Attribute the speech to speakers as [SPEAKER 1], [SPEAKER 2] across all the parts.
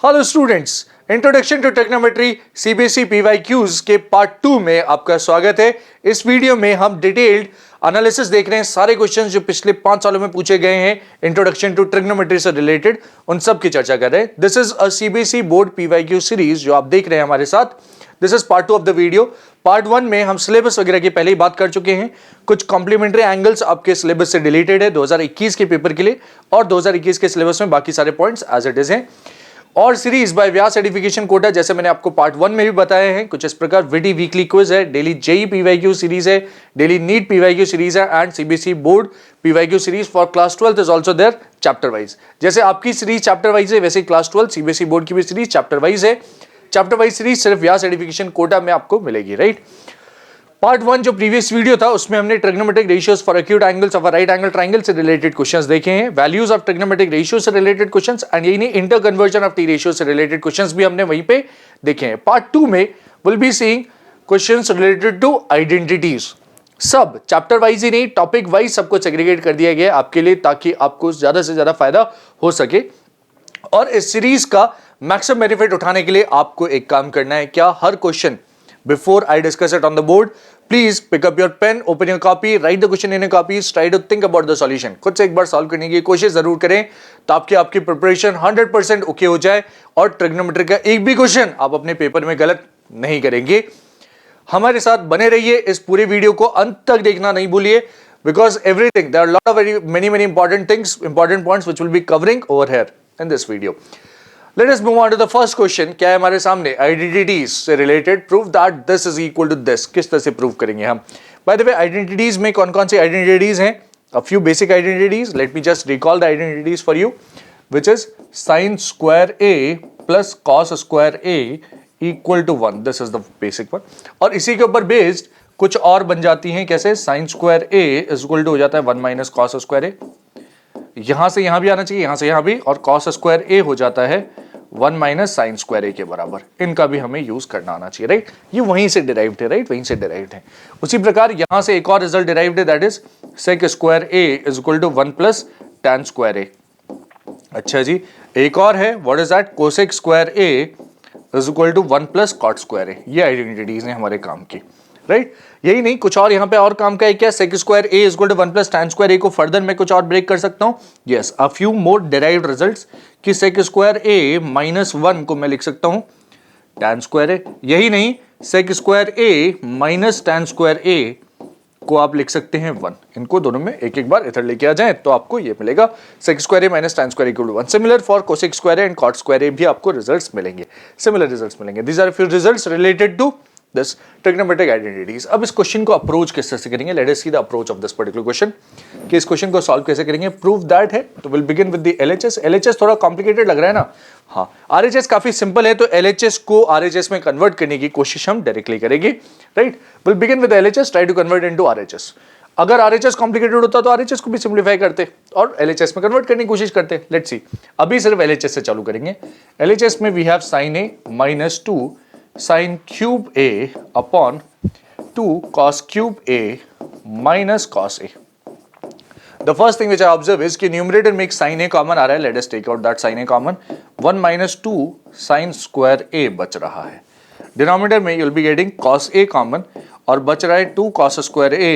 [SPEAKER 1] Hello students, introduction to trigonometry CBSE PYQs के part 2 में आपका स्वागत है। इस वीडियो में हम डिटेल्ड एनालिसिस देख रहे हैं, सारे क्वेश्चंस जो पिछले 5 सालों में पूछे गए हैं इंट्रोडक्शन टू ट्रिग्नोमेट्री से रिलेटेड, उन सब की चर्चा कर रहे हैं। This is a CBSE board PYQ series जो आप देख रहे हैं हमारे साथ। This is part 2 of the video. Part 1 में हम सिलेबस वगैरह की पहले ही बात कर चुके हैं। कुछ कॉम्प्लीमेंट्री एंगल्स आपके सिलेबस से डिलीटेड है 2021 के पेपर के लिए, और 2021 के सिलेबस में बाकी सारे पॉइंट्स एज इट इज हैं। और series by Vyas certification Kota, जैसे मैंने आपको पार्ट 1 में भी बताए हैं, कुछ इस प्रकार विटी वीकली क्विज है, डेली जेई पीवाईक्यू सीरीज है, डेली नीट पीवाईक्यू सीरीज है, and CBSE board PYQ series for class 12 is also there chapter wise. जैसे आपकी सीरीज चैप्टर वाइज है, वैसे क्लास 12 सीबीएसई बोर्ड की भी सीरीज चैप्टर वाइज है। चैप्टर वाइज सीरीज सिर्फ व्यास सर्टिफिकेशन कोटा में आपको मिलेगी, राइट। पार्ट 1 जो प्रीवियस वीडियो था उसमें हमने trigonometric ratios for acute angles of a right angle triangle से रिलेटेड क्वेश्चंस देखे हैं, वैल्यूज ऑफ ट्रिग्नोमेट्रिक रेशियो से रिलेटेड क्वेश्चंस, एंड यही नहीं inter conversion of T ratio से रिलेटेड क्वेश्चंस भी हमने वहीं पे देखे हैं। पार्ट 2 में will be seeing questions related to identities. सब चैप्टर वाइज ही नहीं, टॉपिक वाइज सबको सेग्रीगेट कर दिया गया आपके लिए, ताकि आपको ज्यादा से ज्यादा फायदा हो सके। और इस सीरीज का मैक्सिमम बेनिफिट उठाने के लिए आपको एक काम करना है। क्या? हर question before I discuss it on the board, please pick up your pen, open your copy, write the question in a copy, try to think about the solution। खुद से एक बार सॉल्व करने की कोशिश जरूर करें ताकि आपकी प्रिपरेशन 100% ओके हो जाए और ट्रिग्नोमेट्री का एक भी क्वेश्चन आप अपने पेपर में गलत नहीं करेंगे। हमारे साथ बने रहिए, इस पूरे वीडियो को अंत तक देखना नहीं भूलिए, because everything there are lot of many important things, important points which will be covering over here in this video। Let us move on to the first question। क्या है हमारे सामने? आइडेंटिटीज से related, prove that this is equal to this. किस तरह से prove करेंगे हम? बाय द वे, आइडेंटिटीज में कौन कौन सी आइडेंटिटीज हैं? A few basic identities, let me just recall the identities for you, which is sine square A plus cos square A equal to 1। This is the basic one. और इसी के ऊपर based कुछ और बन जाती हैं। कैसे? Sine square A is equal to हो जाता है 1 माइनस कॉस स्क्वायर ए, यहां से यहां भी आना चाहिए, यहां से यहां भी, और कॉस स्क्वायर ए हो जाता है 1 माइनस साइन स्क्वायर ए के बराबर। इनका भी हमें यूज करना आना चाहिए, राइट। ये वहीं से डिराइव्ड है, राइट, वहीं से डिराइव्ड है। उसी प्रकार यहां से एक और रिजल्ट डिराइव्ड है, that is sec square A is equal to 1 plus tan square A. अच्छा जी, एक और है, what is that? Cosec square A is equal to 1 plus cot square A. ये आइडेंटिटीज हैं हमारे काम की, राइट। यही नहीं, कुछ और यहाँ पे और काम का है। क्या? Sec square A is equal to 1 plus tan square A को फर्दर मैं कुछ और ब्रेक कर सकता हूँ। Yes, a few more derived results कि सेक स्क्वायर ए माइनस 1 को मैं लिख सकता हूँ टैन स्क्वायर ए। यही नहीं, सेक square A minus tan square A को आप लिख सकते हैं 1। इनको दोनों में एक एक बार इधर लेके आ जाएं तो आपको ये मिलेगा, sec square A minus tan square equal to 1। Similar for cosec square A and cot square A भी आपको रिजल्ट्स मिलेंगे, सिमिलर रिजल्ट्स मिलेंगे। These are few results related to this trigonometric identities। अब इस क्वेश्चन को अप्रोच किस तरह से करेंगे? Let us see the approach of this particular question कि इस क्वेश्चन को सॉल्व कैसे करेंगे। प्रूव दैट है तो will begin with the LHS. LHS थोड़ा कॉम्प्लिकेटेड लग रहा है ना? हाँ, आरएचएस काफी सिंपल है, तो एलएचएस को आरएचएस में कन्वर्ट करने की कोशिश हम डायरेक्टली करेंगे, right. Will begin with LHS, try to convert into RHS. अगर आरएचएस कॉम्प्लिकेटेड होता तो आरएचएस को भी सिंप्लीफाई करते और एलएचएस में कन्वर्ट करने की कोशिश करते। लेट्स सी, अभी सिर्फ एलएचएस से चालू करेंगे। एलएचएस में we have sine A minus 2 sin cube a upon 2 cos cube a minus cos a। The first thing which I observe is कि numerator में एक sin a common आ रहा है। Let us take out that sin a common। 1 minus 2 sin square a बच रहा है। Denominator में you'll be getting cos a common और बच रहा है 2 cos square a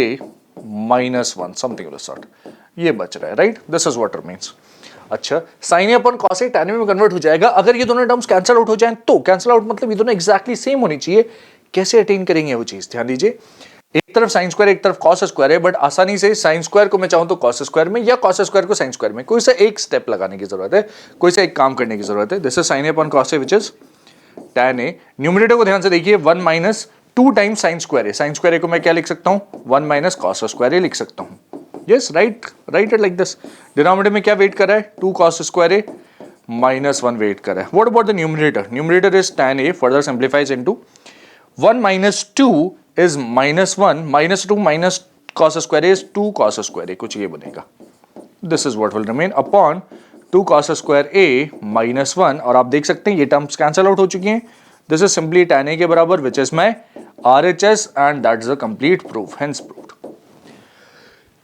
[SPEAKER 1] minus 1, something of the sort। ये बच रहा है, right? This is what remains। अच्छा, sign A upon cos A tan में कन्वर्ट हो जाएगा। अगर ये दोनों टर्म्स कैंसिल आउट हो जाएं तो कैंसिल आउट मतलब ये दोनों एक्जैक्टली सेम होनी चाहिए। कैसे अटेन करेंगे वो चीज? ध्यान दीजिए, एक तरफ साइन स्क्वायर एक तरफ कॉस स्क्वायर है, बट आसानी से साइन स्क्वायर को मैं चाहूं तो कॉस स्क्वायर में या कॉस स्क्वायर को साइन स्क्वायर में, कोई सा एक स्टेप लगाने की जरूरत है, कोई सा एक काम करने की जरूरत है। This is sign A upon cos A which is tan A. Numerator को ध्यान से देखिए, 1 minus 2 times sign square A. Sign square A को मैं क्या लिख सकता हूं? 1 माइनस कॉस स्क्वायर ए लिख सकता हूं। Yes, right it like this। Denominator में क्या वेट कर रहा है? 2 cos square A minus 1 wait कर रहा है। What about the numerator? Numerator is tan a, further simplifies into 1 minus 2 is minus 1, minus 2 minus cos square is 2 cos square A, कुछ ये बनेगा। This is what will remain upon 2 cos square A minus 1, और आप देख सकते हैं ये terms cancel out हो चुकी हैं। This is simply tan a के बराबर, which is my RHS, and that is a complete proof, hence proved।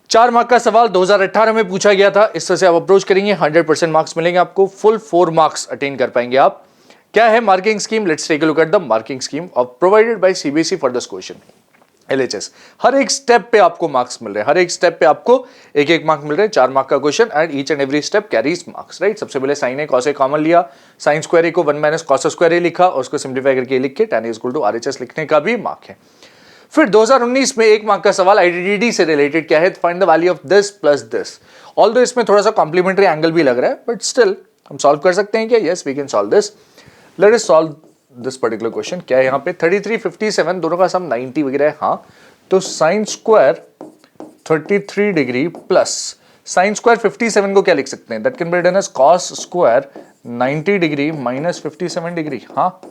[SPEAKER 1] 4 mark का सवाल 2018 में पूछा गया था। इस तरह से आप अप्रोच करेंगे, 100% मार्क्स मिलेंगे आपको, फुल 4 मार्क्स अटेन कर पाएंगे आप। क्या है marking scheme? Let's take a look at the marking scheme of provided by CBSE for this question. LHS, हर एक स्टेप पे आपको मार्क्स मिल रहे हैं, हर एक स्टेप पे आपको एक एक मार्क मिल रहे हैं, 4 मार्क का question and each and every step carries marks, right. सबसे पहले sign A cos A common लिया, साइन स्क्वायर ए को 1 माइनस कॉस स्क्वायर ए लिखा और उसको सिंप्लीफाई करके लिख के tan इक्वल टू RHS लिखने का भी मार्क है। फिर 2019 में एक मार्क का सवाल आइडेंटिटी से रिलेटेड क्या है, find the value of this plus this. Although इसमें थोड़ा सा कॉम्प्लीमेंट्री एंगल भी लग रहा है बट स्टिल हम सॉल्व कर सकते हैं क्या? Yes we can solve this. Let us solve this particular question. क्या है यहाँ पे 33 57 दोनों का सम 90 वगैरह है, हाँ। तो sine square 33 degree plus sine square 57 को क्या लिख सकते हैं? That can be written as cos square 90 degree minus 57 degree, हाँ।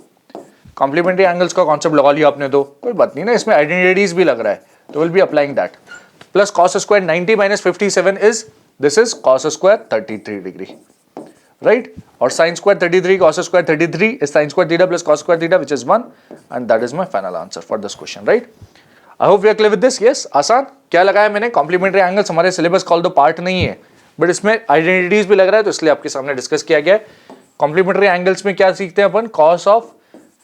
[SPEAKER 1] कॉम्प्लीमेंट्री एंगल्स का कॉन्सेप्ट लगा लिया आपने तो कोई बात नहीं ना, इसमें आइडेंटिटीज भी लग रहा है तो will be applying that. Plus cos square 90 minus 57 is this is cos square 33 degree, right. और sine square 33 cos square 33 is sine square theta plus cos square theta which is 1 and that is my final answer for this question, right. I hope we are clear with this. Yes, आसान। क्या लगाया मैंने? Complementary angles हमारे syllabus का although part नहीं है but इसमें identities भी लग रहा है तो इसलिए आपके सामने डिस्कस किया गया है। कॉम्प्लीमेंट्री एंगल्स में क्या सीखते हैं अपन? Cos of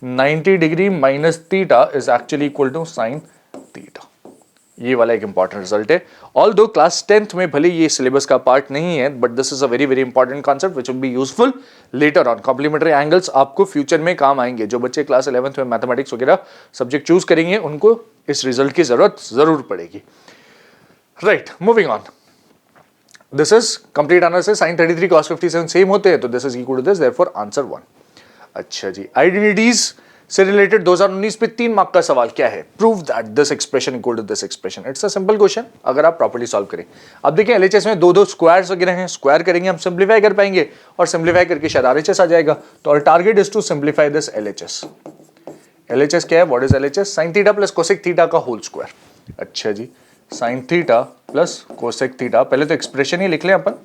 [SPEAKER 1] 90 degree minus theta is actually equal to sine theta. ये वाला एक इंपॉर्टेंट रिजल्ट है। ऑल्दो क्लास 10th में भले ये सिलेबस का पार्ट नहीं है but this is a very very important concept which will be useful later on. Complementary angles आपको फ्यूचर में काम आएंगे। जो बच्चे क्लास 11th में मैथमेटिक्स वगैरह सब्जेक्ट चूज करेंगे उनको इस रिजल्ट की जरूरत जरूर पड़ेगी, right. Moving on, this is complete analysis. sin 33 cos 57 same होते हैं तो this is equal to this, therefore answer 1। अच्छा जी, आइडेंटिटीज से रिलेटेड 2019 में 3 मार्क का सवाल क्या है? Prove that this expression equal to this expression. It's a simple question अगर आप प्रॉपर्ली सॉल्व करें। अब देखिए LHS में दो स्क्वायर्स वगैरह हैं, स्क्वायर करेंगे हम सिंप्लीफाई कर पाएंगे और सिंप्लीफाई करके शायद RHS आ जाएगा। तो और target is to simplify this LHS। LHS क्या है? What is LHS? Sine theta plus cosec theta का होल स्क्वायर। अच्छा जी, sine theta plus cosec theta, पहले तो एक्सप्रेशन ही लिख लें अपन।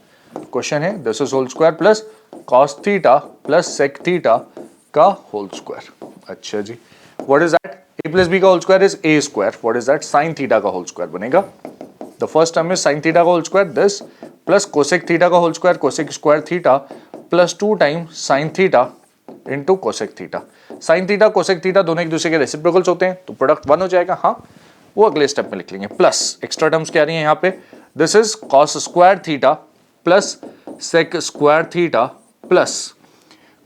[SPEAKER 1] क्वेश्चन है this is whole square plus cos theta plus sec theta का होल स्क्वायर। अच्छा जी, what is that? a plus B का whole square is a square. What is that? Sign theta का होल स्क्वायर बनेगा। The first term is sine theta का whole square this plus cosec theta का whole square, cosec square theta plus 2 times sine theta into cosec theta. Sine theta cosec theta दोनों एक दूसरे के reciprocals होते हैं तो प्रोडक्ट 1 हो जाएगा, हाँ। वो अगले स्टेप में लिख लेंगे। प्लस एक्स्ट्रा टर्म्स क्या आ रही है यहाँ पे? This is cos square theta plus sec square theta plus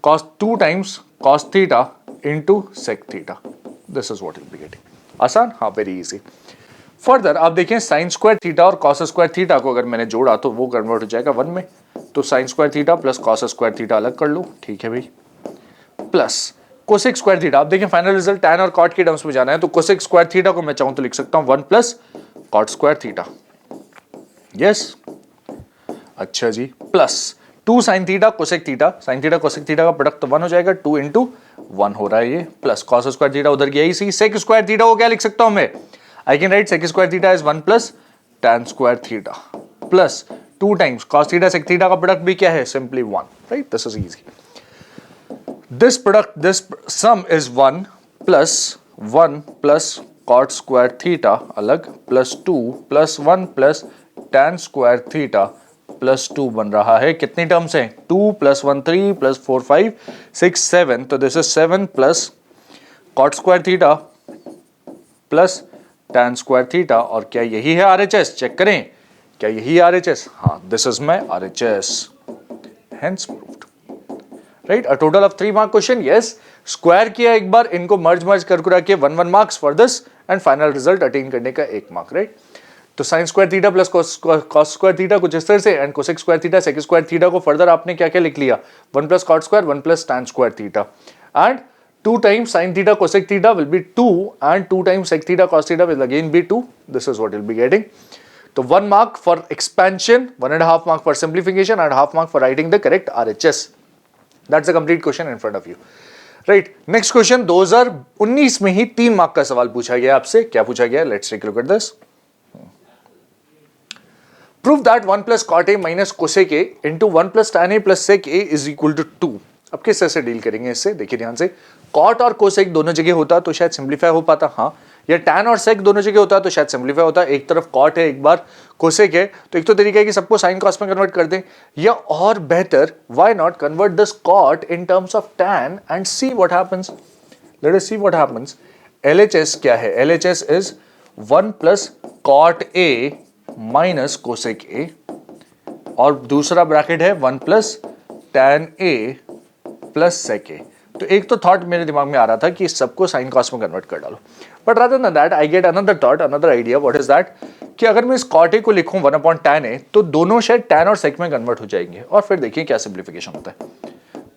[SPEAKER 1] cos 2 times cos theta into sec theta. This is what you'll be getting. आसान, हाँ, वेरी इजी। फर्दर आप देखें साइन स्क्वायर थीटा और कॉस स्क्वायर थीटा को अगर मैंने जोड़ा तो वो कन्वर्ट हो जाएगा 1 में। तो sine square theta plus cos square theta अलग कर लो, ठीक है भाई, प्लस कोसेक स्क्वायर थीटा। आप देखें फाइनल रिजल्ट टैन और कॉट के टर्म्स में जाना है तो कोसेक स्क्वायर थीटा को मैं चाहूं तो लिख सकता हूं 1 plus cot square theta. Yes, अच्छा जी, plus 2 sine theta cosec theta, sine theta cosec theta का प्रोडक्ट तो 1 हो जाएगा, 2 इंटू 1 हो रहा है ये, प्लस कॉस स्क्वायर थीटा उधर गया इसी, सेक स्क्वायर थीटा को क्या लिख सकता हूं मैं? I can write sec square theta is 1 plus tan square theta plus 2 times cos theta sec theta का प्रोडक्ट भी क्या है? Simply 1, right. This is easy. This product, this sum is 1 plus cot square theta अलग plus 2 plus 1 plus tan square theta plus 2 बन रहा है। कितनी terms हैं? 2 प्लस 1 3 प्लस 4 5 6 7, तो this is 7 plus cot square theta plus tan square theta. और क्या यही है RHS? चेक करें, क्या यही RHS? हाँ, this is my RHS, hence proved, right. A total of 3 mark question. Yes, square किया एक बार, इनको मर्ज कर के 1 marks for this and final result attain करने का 1 मार्क, राइट। तो sine square theta plus cos square theta कुछ इस तरह से and cosec square theta sec square theta को फर्दर आपने क्या क्या लिख लिया? 1 plus cot square 1 plus tan square theta and 2 times sine theta cosec theta will be 2 and 2 times sec theta cos theta will again be 2। This is what you will be getting. तो 1 mark for expansion, 1.5 mark for simplification and half mark for writing the correct RHS। That's a complete question in front of you, right. Next question 2019 में ही 3 mark का सवाल पूछा गया आपसे। क्या पूछा गया? Let's take a look at this. Prove that 1 plus cot a minus cosec a into 1 plus tan a plus sec a is equal to 2। अब किस तरह से डील करेंगे इससे? देखिए ध्यान से, cot और cosec दोनों जगह होता तो शायद सिंप्लीफाई हो पाता, हाँ। या tan और sec दोनों जगह होता है तो शायद सिंप्लीफाई होता है, एक तरफ cot है एक बार cosec है, तो एक तो तरीका है कि सबको sin cos में कन्वर्ट कर दें, या और बेहतर why not convert this cot in terms of tan and see what happens. Let us see what happens. LHS क्या है? LHS is 1 plus cot A minus cosec A, और दूसरा ब्रैकेट है 1 plus tan A plus sec A. तो एक तो thought मेरे दिमाग में आ रहा था कि सबको साइन कॉस में कन्वर्ट कर डालो, but rather than that I get another thought, another idea. What is that कि अगर मैं इस cot A को लिखूं 1 अपॉन tan A तो दोनों शायद tan और sec में कन्वर्ट हो जाएंगे, और फिर देखिए क्या सिंप्लीफिकेशन होता है.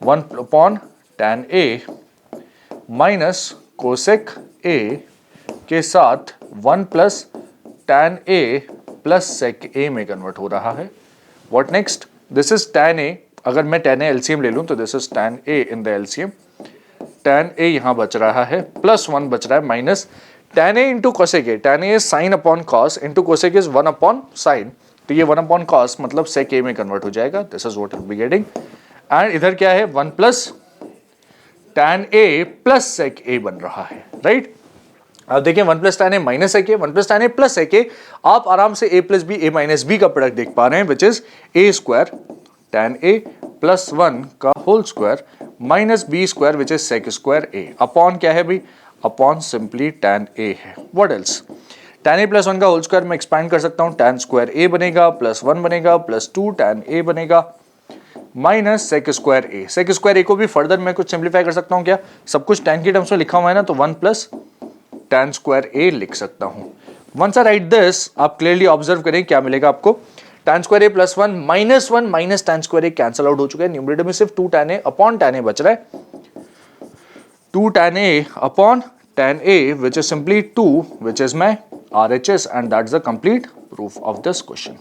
[SPEAKER 1] 1 upon tan A minus cosec A के साथ 1 plus tan A plus sec A में कन्वर्ट हो रहा है. What next? This is tan A. अगर मैं tan A LCM ले लूं तो this is tan A in the LCM. tan A यहां बच रहा है, प्लस 1 बच रहा है, minus tan A into cosec A. tan A sine upon cos into cosec is 1 upon sign, तो ये 1 अपॉन कॉस मतलब sec A में कन्वर्ट हो जाएगा. This is what will be getting. And इधर क्या है? 1 plus tan A plus sec A बन रहा है, राइट? अब देखिए 1 plus tan A minus sec A, 1 plus tan A plus sec A, आप आराम से A plus B, A minus B का प्रोडक्ट देख पा रहे हैं, which is A square tan A plus 1 का whole square minus B square which is sec square A upon क्या है भाई? अपॉन सिंपली tan A है. What else? tan A plus 1 का होल स्क्वायर मैं एक्सपैंड कर सकता हूं, tan स्क्वायर A बनेगा, प्लस 1 बनेगा, प्लस 2 tan A बनेगा, minus sec square A. sec square A को भी फर्दर मैं कुछ सिंप्लीफाई कर सकता हूं क्या? सब कुछ tan की टर्म्स में लिखा हुआ है ना, तो 1 प्लस tan स्क्वायर A लिख सकता हूं. वंस आई राइट दिस, आप क्लियरली ऑब्जर्व करें क्या मिलेगा आपको. tan square A plus 1 minus tan square A cancel out हो चुका है. न्यूमरेटर में सिर्फ 2 tan A upon tan A बच रहा है. 2 tan A upon tan A which is simply 2 which is my RHS and that's the complete proof of this question.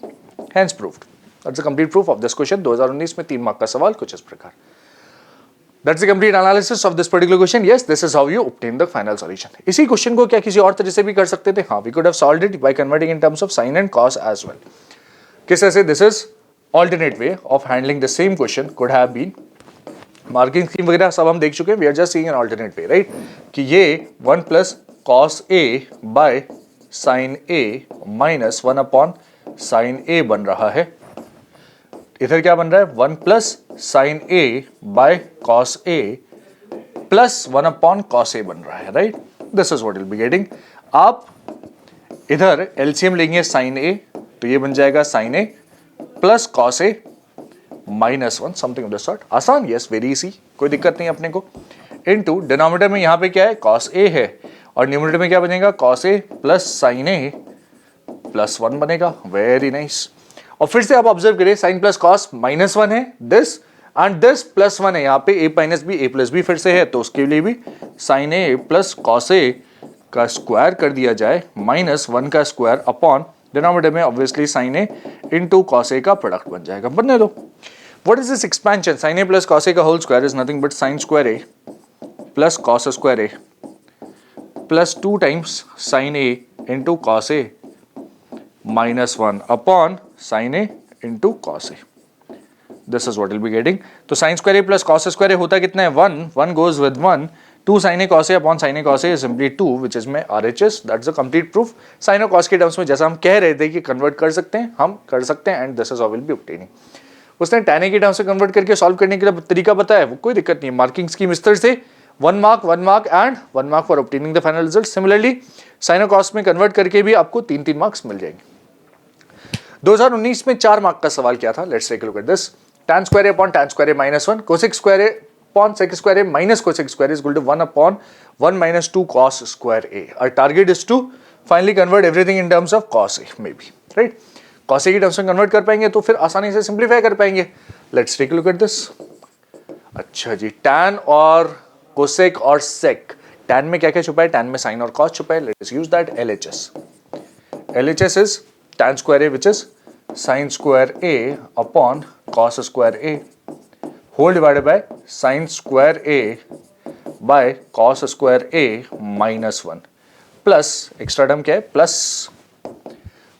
[SPEAKER 1] Hence proved. That's the complete proof of this question. 2019 में 3 mark का सवाल कुछ इस प्रकार. That's the complete analysis of this particular question. Yes, this is how you obtain the final solution. इसी question को क्या किसी और तरह से भी कर सकते थे? हाँ, we could have solved it by converting in terms of sin and cos as well. किस तरह से? This is alternate way of handling the same question could have been. Marking scheme वगैरह सब हम देख चुके हैं. We are just seeing an alternate way, right? कि ये 1 plus cos A by sin A minus 1 upon sin A बन रहा है. इधर क्या बन रहा है? 1 plus sin A by cos A plus 1 upon cos A बन रहा है, right? This is what will be getting. आप इधर एलसीएम लेंगे sin A, तो ये बन जाएगा sin A plus cos A minus 1, something of the sort. आसान, यस, वेरी इजी, कोई दिक्कत नहीं अपने को. इनटू डिनोमिनेटर में यहाँ पे क्या है? cos A है, और न्यूमरेटर में क्या बनेगा? cos A plus sin A plus 1 बनेगा. Very nice. और फिर से आप ऑब्जर्व करिए, साइन प्लस कॉस माइनस 1 है, दिस एंड दिस प्लस 1 है. यहाँ पे a minus B, a plus B फिर से है, तो उसके लिए भी sine A plus cos A का स्क्वायर कर दिया जाए, माइनस 1 का स्क्वायर अपॉन डिनोमिनेटर में obviously sine A into cos A का प्रोडक्ट बन जाएगा. बनने दो. What is this expansion? Sine A plus cos A का whole square is nothing but sine square A plus cos square A plus 2 times sign A into cos A minus 1 upon sine A into cos A. This is what will be getting. तो sine square A plus cos square A होता कितना है? 1 goes with 1. 2 sin A cos A अपॉन sin A cos A is simply 2 which is my RHS. That's the complete proof. sin और cos के terms में जैसा हम कह रहे थे कि कन्वर्ट कर सकते हैं, हम कर सकते हैं, and this is how will be obtaining. उसने tan A के टर्म्स में कन्वर्ट करके सॉल्व करने के लिए तरीका बताया, वो कोई दिक्कत नहीं है. मार्किंग स्कीम इस तरह से 1 mark and 1 mark for obtaining the final result. Similarly sin और cos में कन्वर्ट करके भी आपको 3 मार्क्स मिल जाएंगे. 2019 में 4 मार्क का सवाल क्या था? Let's take a look at this. tan square A upon tan square A minus 1, cosec square A upon sec square A minus cosec square is equal to 1 upon 1 minus 2 cos square A. Our target is to finally convert everything in terms of cos A, maybe, right? cos A की terms में convert कर पाएंगे तो फिर आसानी से simplify कर पाएंगे. Let's take a look at this. अच्छा जी, tan और cosec और sec. tan में क्या क्या छुपा है? tan में sin और cos छुपा है. Let's use that LHS. LHS is tan square A which is sin square A upon cos square A whole divided by sin square A by cos square A minus 1 plus extra term क्या है? plus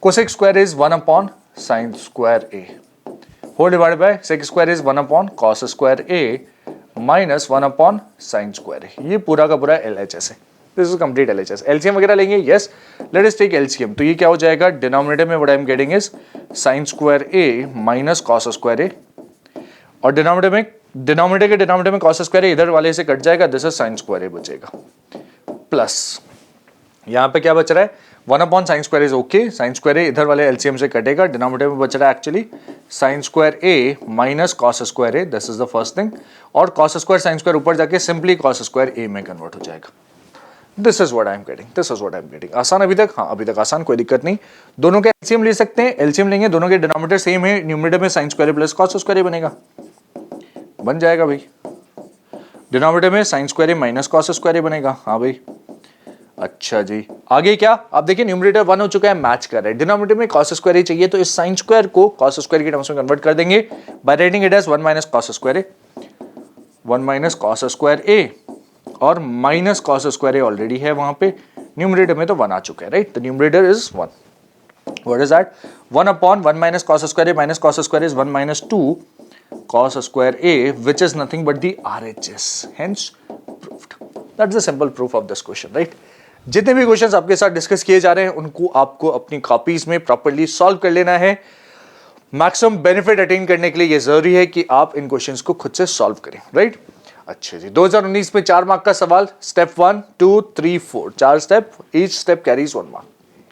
[SPEAKER 1] cosec square is 1 upon sin square A whole divided by sec square is 1 upon cos square A minus 1 upon sin square A. ये पूरा का पूरा LHS है. This is complete LHS. LCM वगैरह लेंगे, yes, let us take LCM. तो ये क्या हो जाएगा, डिनोमिनेटर में what I am getting is sine square A minus cos square A, और डिनोमिनेटर के डिनोमिनेटर में कॉस स्क्वायर ए इधर वाले से कट जाएगा, this is sine square A बचेगा, प्लस यहां पे क्या बच रहा है, 1 upon sine square is okay, sine square A इधर वाले एलसीएम से कटेगा, डिनोमिनेटर में बच रहा है actually sign square A minus cos square A, this is the first thing, और कॉस स्क्वायर साइन स्क्वायर ऊपर जाके सिंपली कॉस स्क्वायर ए में कन्वर्ट हो जाएगा। This is what I am getting, this is what I am getting. आसान अभी तक, हाँ अभी तक आसान, कोई दिक्कत नहीं। दोनों के एलसीएम ले सकते हैं, एलसीएम लेंगे, दोनों के डिनोमिनेटर सेम है, न्यूमरेटर में sine square plus cos square बनेगा, बन जाएगा भाई। डिनोमिनेटर में sine square minus cos square बनेगा, हाँ भाई। अच्छा जी, आगे क्या, आप देखिए न्यूमरेटर 1 हो चुका है, मैच कर रहा है। डिनोमिनेटर में कॉस स्क्वायर चाहिए, तो इस साइन स्क्वायर को कॉस स्क्वायर के टर्म्स में कन्वर्ट कर देंगे by writing it as 1 minus cos square A, 1 minus cos square A, और minus cos square A already है वहां पे, न्यूमरेटर में तो 1 आ चुका है, right. The numerator is 1, what is that, 1 upon 1 minus cos square A minus cos square is 1 minus 2 cos square a, which is nothing but the RHS, hence proved. That's the simple proof of this question, right? जितने भी questions आपके साथ discuss किए जा रहे हैं उनको आपको अपनी कॉपीज में प्रॉपर्ली सॉल्व कर लेना है। मैक्सिमम बेनिफिट अटेन करने के लिए ये जरूरी है कि आप इन क्वेश्चंस को खुद से सॉल्व करें, राइट। अच्छा जी, 2019 में 4 मार्क का सवाल, step 1 2 3 4, 4 step, each step carries 1 mark,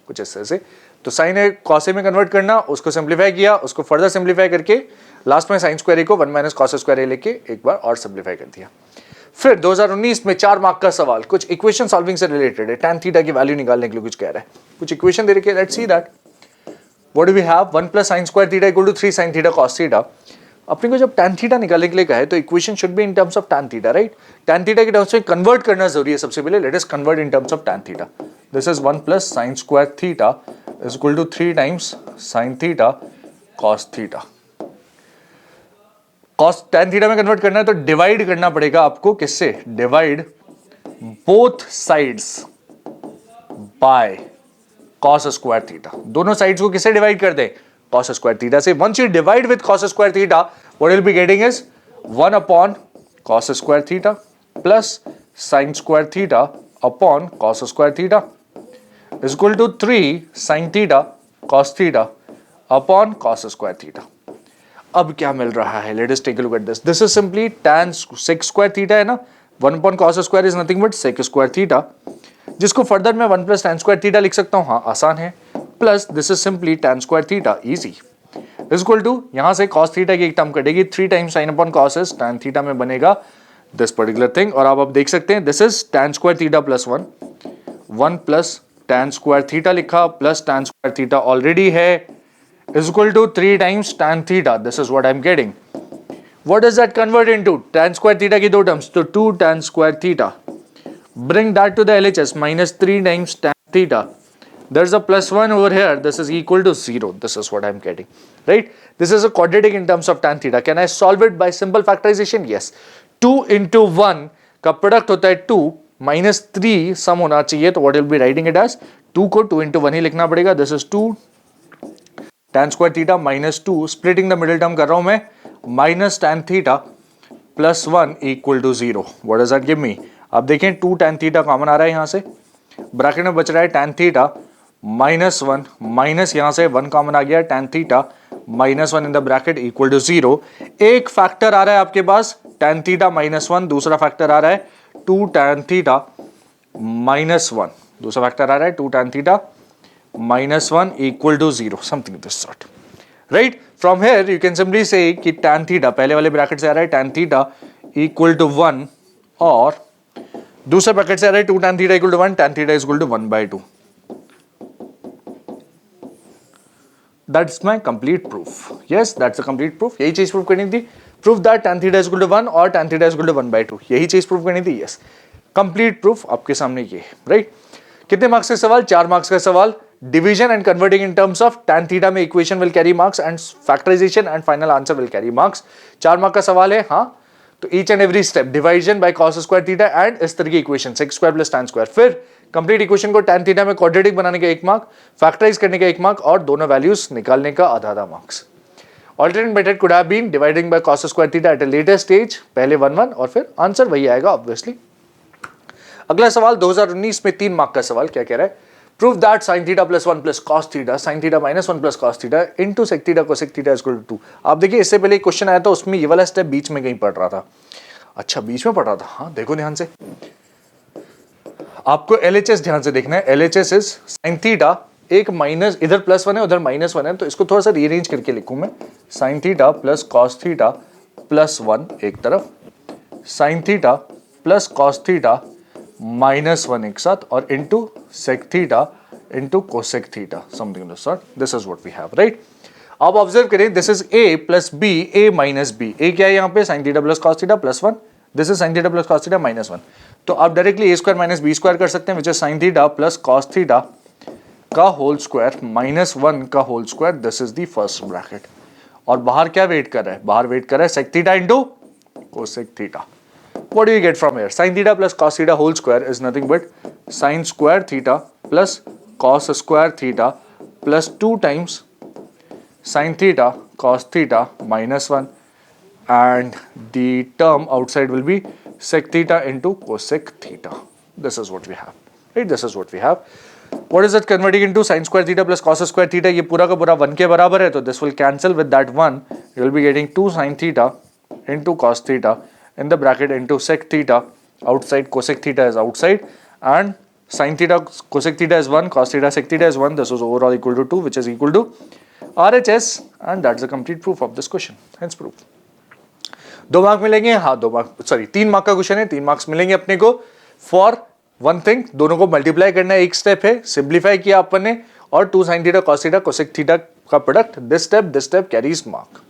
[SPEAKER 1] कुछ इस तरह से। तो साइन है कॉस ए में कन्वर्ट करना, उसको सिंप्लीफाई किया, उसको फर्दर सिंप्लीफाई करके लास्ट में साइन स्क्वायर ए को 1 माइनस कॉस स्क्वायर ए लेके एक बार और सिंप्लीफाई कर दिया। फिर 2019 में 4 मार्क का सवाल कुछ इक्वेशन सॉल्विंग से रिलेटेड है, tan थीटा की वैल्यू निकालने के लिए कुछ कह रहा है, कुछ इक्वेशन दे रखे, let's see that. What do we have, 1 plus sine square theta equal to 3 sine theta cos theta. अपने को जब tan थीटा निकालने के लिए कहा है तो equation should be in terms of tan theta, right. tan theta के टर्म्स में कन्वर्ट करना जरूरी है सबसे पहले, let us convert in terms of tan theta. This is 1 plus sine square theta is equal to 3 times sine theta cos theta. Cos tan theta में convert करना है तो डिवाइड करना पड़ेगा आपको, किससे, divide both sides by cos square theta. दोनों sides को किससे डिवाइड कर दें, कॉस स्क्वायर थीटा से। Once you divide with cos square theta, what will be getting is 1 upon cos square theta plus sine square theta upon cos square theta is equal to 3 sine theta cos theta upon cos square theta. अब क्या मिल रहा है, let us take a look at this. This is simply tan sec square theta है ना, 1 upon cos square is nothing but sec square theta, जिसको further मैं 1 plus tan square theta लिख सकता हूं, हाँ आसान है, plus this is simply tan square theta, easy, is equal to यहां से cos थीटा की एक टर्म कटेगी, 3 times sin upon cos is tan theta में बनेगा दिस पर्टिकुलर थिंग, और आप देख सकते हैं this is tan square theta plus 1 plus tan square theta लिखा plus tan square theta already है is equal to 3 times tan theta. This is what I'm getting. What does that convert into? Tan square theta की दो terms, तो 2 tan square theta. Bring that to the LHS, minus 3 times tan theta. There's a plus 1 over here. This is equal to 0. This is what I'm getting. Right? This is a quadratic in terms of tan theta. Can I solve it by simple factorization? Yes. 2 into 1 का product होता है 2, minus 3 सम होना चाहिए, तो what will be writing it as? 2 को 2 into 1 ही लिखना पड़ेगा. This is 2 tan square theta minus 2, splitting the middle term कर रहा हूं मैं, minus tan theta plus 1 equal to 0। What does that give me, अब देखें 2 tan थीटा कॉमन आ रहा है यहां से, ब्रैकेट में बच रहा है tan थीटा माइनस 1, माइनस यहां से 1 कॉमन आ गया, tan theta minus 1 in the bracket equal to 0। एक फैक्टर आ रहा है आपके पास tan थीटा माइनस 1, दूसरा फैक्टर आ रहा है 2 tan थीटा माइनस 1, दूसरा फैक्टर आ रहा है 2 tan theta minus 1 equal to 0, something this sort, right? From here you can simply say कि tan theta पहले वाले ब्रैकेट से आ रहा है tan theta equal to 1, और दूसरे ब्रैकेट से आ रहा है 2 tan theta equal to 1, tan theta is equal to 1 by 2. That's my complete proof. Yes, that's a complete proof. यही चीज प्रूफ करनी थी, proof that tan theta is equal to 1 और tan theta is equal to 1 by 2, यही चीज proof करनी थी। Yes, complete proof आपके सामने ये है, right? कितने मार्क्स का सवाल, 4 मार्क्स का सवाल। Division and converting in terms of tan theta में equation will carry marks and factorization and final answer will carry marks. 4 mark का सवाल है, हाँ, तो each and every step division by cos square theta and इस तरह की equation sec square plus tan square, फिर कंप्लीट इक्वेशन को tan थीटा में क्वाड्रेटिक बनाने का 1 मार्क, फैक्टराइज करने का 1 मार्क और दोनों वैल्यूज निकालने का आधा marks. Alternate method could have been dividing by cos square theta at a later stage, पहले 1 1 और फिर आंसर वही आएगा ऑब्वियसली। अगला सवाल 2019 में 3 मार्क का सवाल क्या कह रहा है? Prove that sin theta plus 1 plus cos theta sin theta minus 1 plus cos theta into sec theta cosec theta equal to 2। आप देखिए इससे पहले एक क्वेश्चन आया था, उसमें ये वाला स्टेप बीच में कहीं पढ़ रहा था। अच्छा, बीच में पढ़ रहा था। हाँ देखो ध्यान से, आपको LHS ध्यान से देखना है। LHS इज sin थीटा, एक माइनस, इधर प्लस 1 है उधर माइनस 1 है, तो इसको थोड़ा सा रीअरेंज करके लिखूं मैं। sin theta plus cos theta plus 1 एक तरफ, sin theta plus cos theta minus 1 एक साथ, और into sec theta into cosec theta, something of sort. This is what we have, right. अब ऑब्जर्व करें, this is a plus b, a minus b। a क्या है यहाँ पे? sin theta plus cos theta plus 1। This is sin theta plus cos theta minus 1। तो आप directly a square minus b square कर सकते हैं, which is sin theta plus cos theta का होल स्क्वायर माइनस 1 का whole square. This is the first bracket. और बाहर क्या वेट कर रहा है? बाहर वेट कर रहा है sec theta into cosec theta. What do you get from here? Sin theta plus cos theta whole square is nothing but sin square theta plus cos square theta plus 2 times sin theta cos theta minus 1, and the term outside will be sec theta into cosec theta. This is what we have, right? This is what we have. What is it converting into? Sin square theta plus cos square theta, ये पूरा का पूरा 1 के बराबर है, तो this will cancel with that 1. You will be getting 2 sin theta into cos theta in the bracket into sec theta outside, cosec theta is outside, and sin theta cosec theta is 1, cos theta sec theta is 1. This is overall equal to 2, which is equal to RHS, and that's the complete proof of this question. Hence proof. 2 mark मिलेंगे, हाँ 2 mark, sorry 3 mark का question है, 3 marks मिलेंगे अपने को for one thing. दोनों को multiply करना है, एक स्टेप है, सिंप्लीफाई किया अपन ने, और 2 sin theta cos theta cosec theta का product. This step carries mark,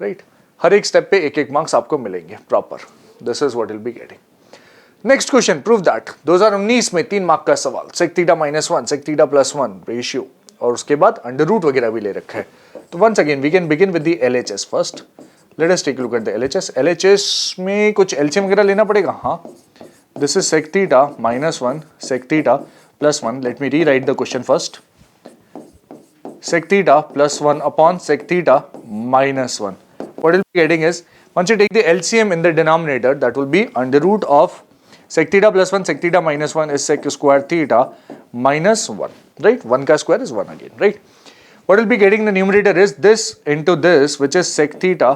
[SPEAKER 1] right. हर एक स्टेप पे एक एक मार्क्स आपको मिलेंगे proper. This is what will be getting. Next question, prove that 2019 में 3 मार्क का सवाल, sec theta minus 1 sec theta plus 1 ratio, और उसके बाद अंडर रूट वगैरह भी ले रखा है। तो once again we can begin with the LHS first. Let us take a look at the LHS। LHS में कुछ LCM वगैरह लेना पड़ेगा। हाँ, this is sec theta minus 1 sec theta plus 1। Let me rewrite the question first. sec theta plus 1 upon sec theta minus 1. What you'll be getting is, once you take the LCM in the denominator, that will be under root of sec theta plus 1 sec theta minus 1 is sec square theta minus 1, right? 1 ka square is 1 again, right? What you'll be getting in the numerator is this into this, which is sec theta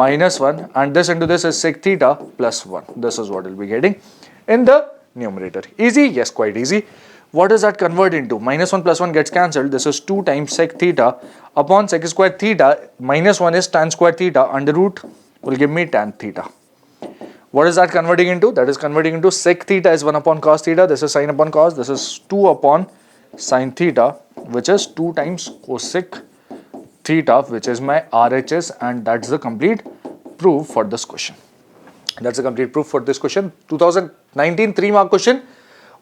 [SPEAKER 1] minus 1, and this into this is sec theta plus 1. This is what you'll be getting in the numerator. Easy? Yes, quite easy. What does that convert into? Minus 1 plus 1 gets cancelled. This is 2 times sec theta upon sec square theta minus 1 is tan square theta, under root will give me tan theta. What is that converting into? That is converting into sec theta is 1 upon cos theta. This is sin upon cos. This is 2 upon sin theta, which is 2 times cosec theta, which is my RHS, and that's the complete proof for this question. That's the complete proof for this question. 2019 3 mark question.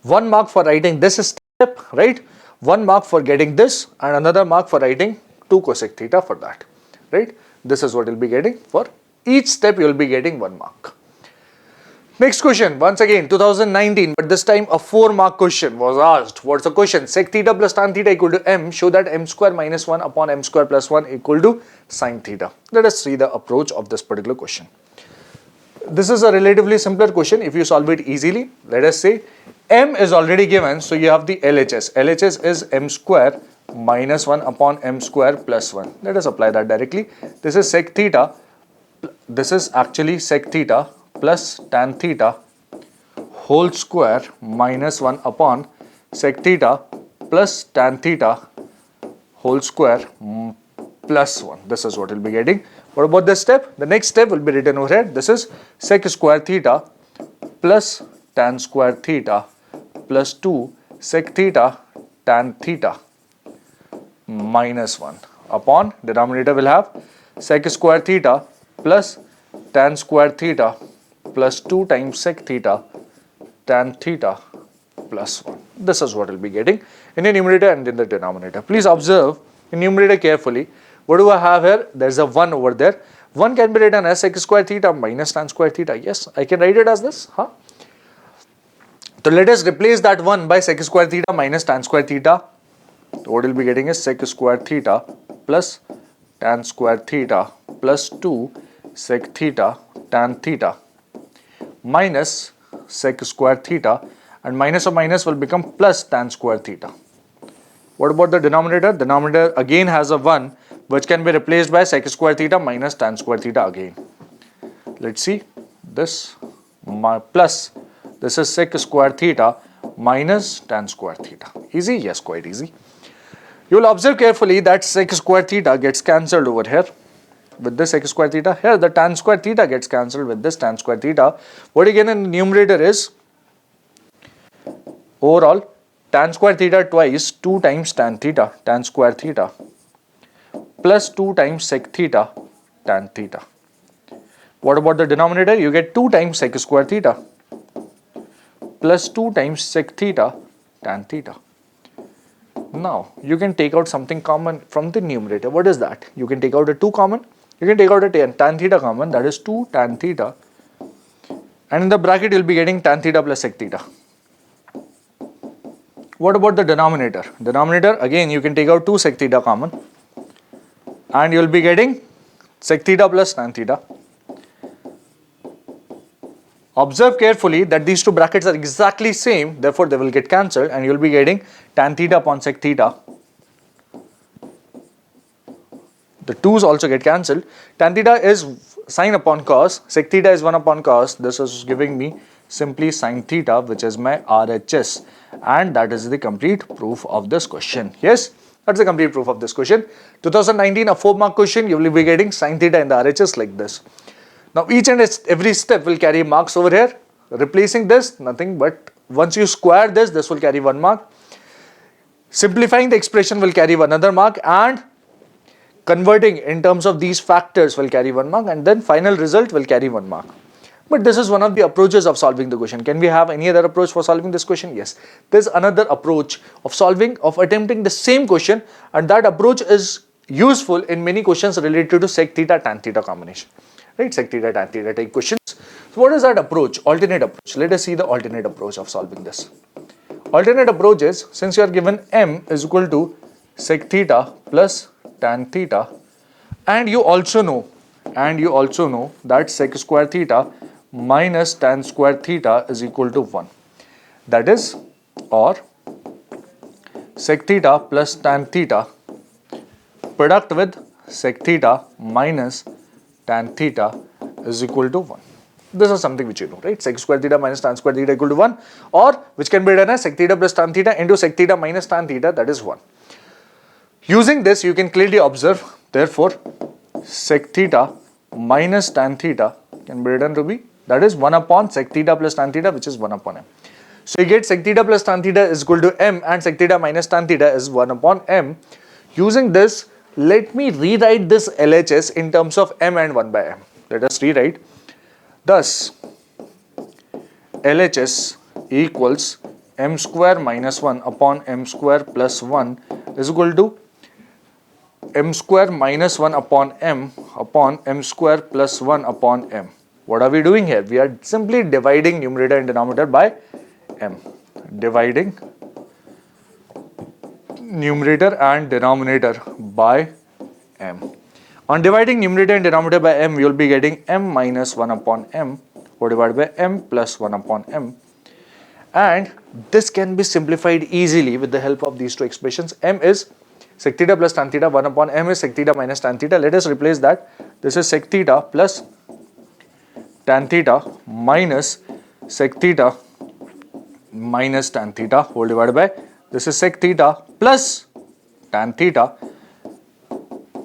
[SPEAKER 1] 1 mark for writing this step, right? 1 mark for getting this, and another mark for writing 2 cosec theta for that, right? This is what you'll be getting for each step. You'll be getting 1 mark. Next question, once again 2019, but this time a 4 mark question was asked. What's the question? Sec theta plus tan theta equal to m. Show that m square minus 1 upon m square plus 1 equal to sin theta. Let us see the approach of this particular question. This is a relatively simpler question if you solve it easily. Let us say m is already given, so you have the LHS. LHS is m square minus 1 upon m square plus 1. Let us apply that directly. This is sec theta. This is actually sec theta plus tan theta whole square minus 1 upon sec theta plus tan theta whole square plus 1. This is what we'll be getting. What about this step? The next step will be written over here. This is sec square theta plus tan square theta plus 2 sec theta tan theta minus 1 upon denominator will have sec square theta plus tan square theta plus 2 times sec theta tan theta plus 1. This is what we'll be getting in the numerator and in the denominator. Please observe the numerator carefully. What do I have here? There's a 1 over there. 1 can be written as sec square theta minus tan square theta. Yes, I can write it as this. Huh? So let us replace that 1 by sec square theta minus tan square theta. So what we'll be getting is sec square theta plus tan square theta plus 2 sec theta tan theta minus sec square theta, and minus of minus will become plus tan square theta. What about the denominator? Denominator again has a 1, which can be replaced by sec square theta minus tan square theta again. Let's see this plus, this is sec square theta minus tan square theta. Easy? Yes, quite easy. You will observe carefully that sec square theta gets cancelled over here with this sec square theta. Here the tan square theta gets cancelled with this tan square theta. What you get in the numerator is overall tan square theta twice, 2 times tan theta, tan square theta, plus 2 times sec theta, tan theta. What about the denominator? You get 2 times sec square theta plus 2 times sec theta, tan theta. Now you can take out something common from the numerator. What is that? You can take out a 2 common. You can take out a tan theta common, that is 2 tan theta, and in the bracket you will be getting tan theta plus sec theta. What about the denominator? Denominator again you can take out 2 sec theta common, and you will be getting sec theta plus tan theta. Observe carefully that these two brackets are exactly same, therefore they will get cancelled, and you will be getting tan theta upon sec theta. The 2's also get cancelled. Tan theta is sine upon cos, sec theta is 1 upon cos. This is giving me simply sine theta, which is my RHS, and that is the complete proof of this question. Yes, that's the complete proof of this question. 2019, a 4-mark question, you will be getting sine theta in the RHS like this. Now each and every step will carry marks over here. Replacing this, nothing but once you square this, this will carry 1 mark. Simplifying the expression will carry another mark, and converting in terms of these factors will carry 1 mark, and then final result will carry 1 mark. But this is one of the approaches of solving the question. Can we have any other approach for solving this question? Yes. There's another approach of attempting the same question, and that approach is useful in many questions related to sec theta tan theta combination. Right, sec theta tan theta type questions. So what is that approach? Alternate approach. Let us see the alternate approach of solving this. Alternate approach is, since you are given m is equal to sec theta plus tan theta, and you also know that sec square theta minus tan square theta is equal to 1. That is, or sec theta plus tan theta product with sec theta minus tan theta is equal to 1. This is something which you know, right? Sec square theta minus tan square theta equal to 1, or which can be done as sec theta plus tan theta into sec theta minus tan theta, that is 1. Using this, you can clearly observe, therefore, sec theta minus tan theta can be written to be, that is 1 upon sec theta plus tan theta, which is 1 upon m. So you get sec theta plus tan theta is equal to m, and sec theta minus tan theta is 1 upon m. Using this, let me rewrite this LHS in terms of m and 1 by m. Let us rewrite. Thus, LHS equals m square minus 1 upon m square plus 1 is equal to m square minus 1 upon m square plus 1 upon m. What are we doing here? We are simply dividing numerator and denominator by m. Dividing numerator and denominator by m. On dividing numerator and denominator by m, you will be getting m minus 1 upon m divided by m plus 1 upon m. And this can be simplified easily with the help of these two expressions. M is sec theta plus tan theta, 1 upon m is sec theta minus tan theta. Let us replace that. This is sec theta plus tan theta minus sec theta minus tan theta whole divided by, this is sec theta plus tan theta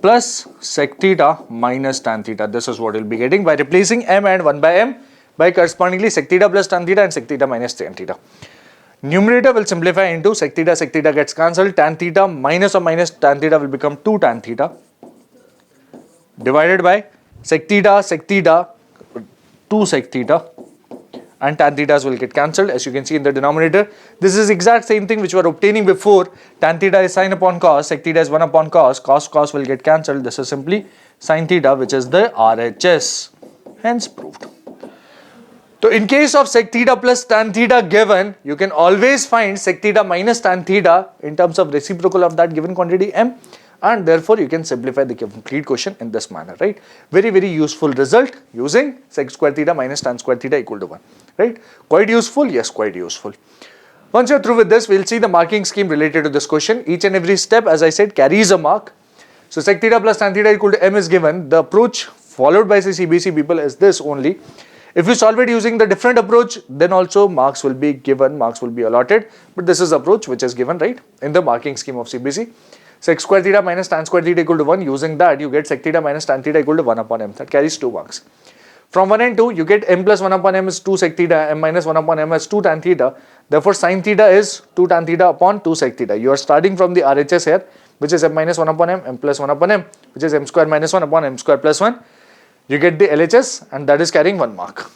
[SPEAKER 1] plus sec theta minus tan theta. This is what we will be getting by replacing m and 1 by m by correspondingly sec theta plus tan theta and sec theta minus tan theta. Numerator will simplify into sec theta gets cancelled, tan theta minus or minus tan theta will become 2 tan theta divided by sec theta, 2 sec theta, and tan thetas will get cancelled, as you can see in the denominator. This is exact same thing which we were obtaining before. Tan theta is sine upon cos, sec theta is 1 upon cos, cos will get cancelled. This is simply sine theta, which is the RHS, hence proved. So in case of sec theta plus tan theta given, you can always find sec theta minus tan theta in terms of reciprocal of that given quantity m, and therefore you can simplify the complete question in this manner, right? Very, very useful result using sec square theta minus tan square theta equal to 1. right? Quite useful? Yes, quite useful. Once you're through with this, we'll see the marking scheme related to this question. Each and every step, as I said, carries a mark. So sec theta plus tan theta equal to m is given. The approach followed by CBSE people is this only. If you solve it using the different approach, then also marks will be given, marks will be allotted. But this is the approach which is given, right, in the marking scheme of CBSE. Sec square theta minus tan square theta equal to 1. Using that, you get sec theta minus tan theta equal to 1 upon m. That carries 2 marks. From 1 and 2, you get m plus 1 upon m is 2 sec theta, m minus 1 upon m is 2 tan theta. Therefore, sin theta is 2 tan theta upon 2 sec theta. You are starting from the RHS here, which is m minus 1 upon m plus 1 upon m, which is m square minus 1 upon m square plus 1. You get the LHS, and that is carrying 1 mark.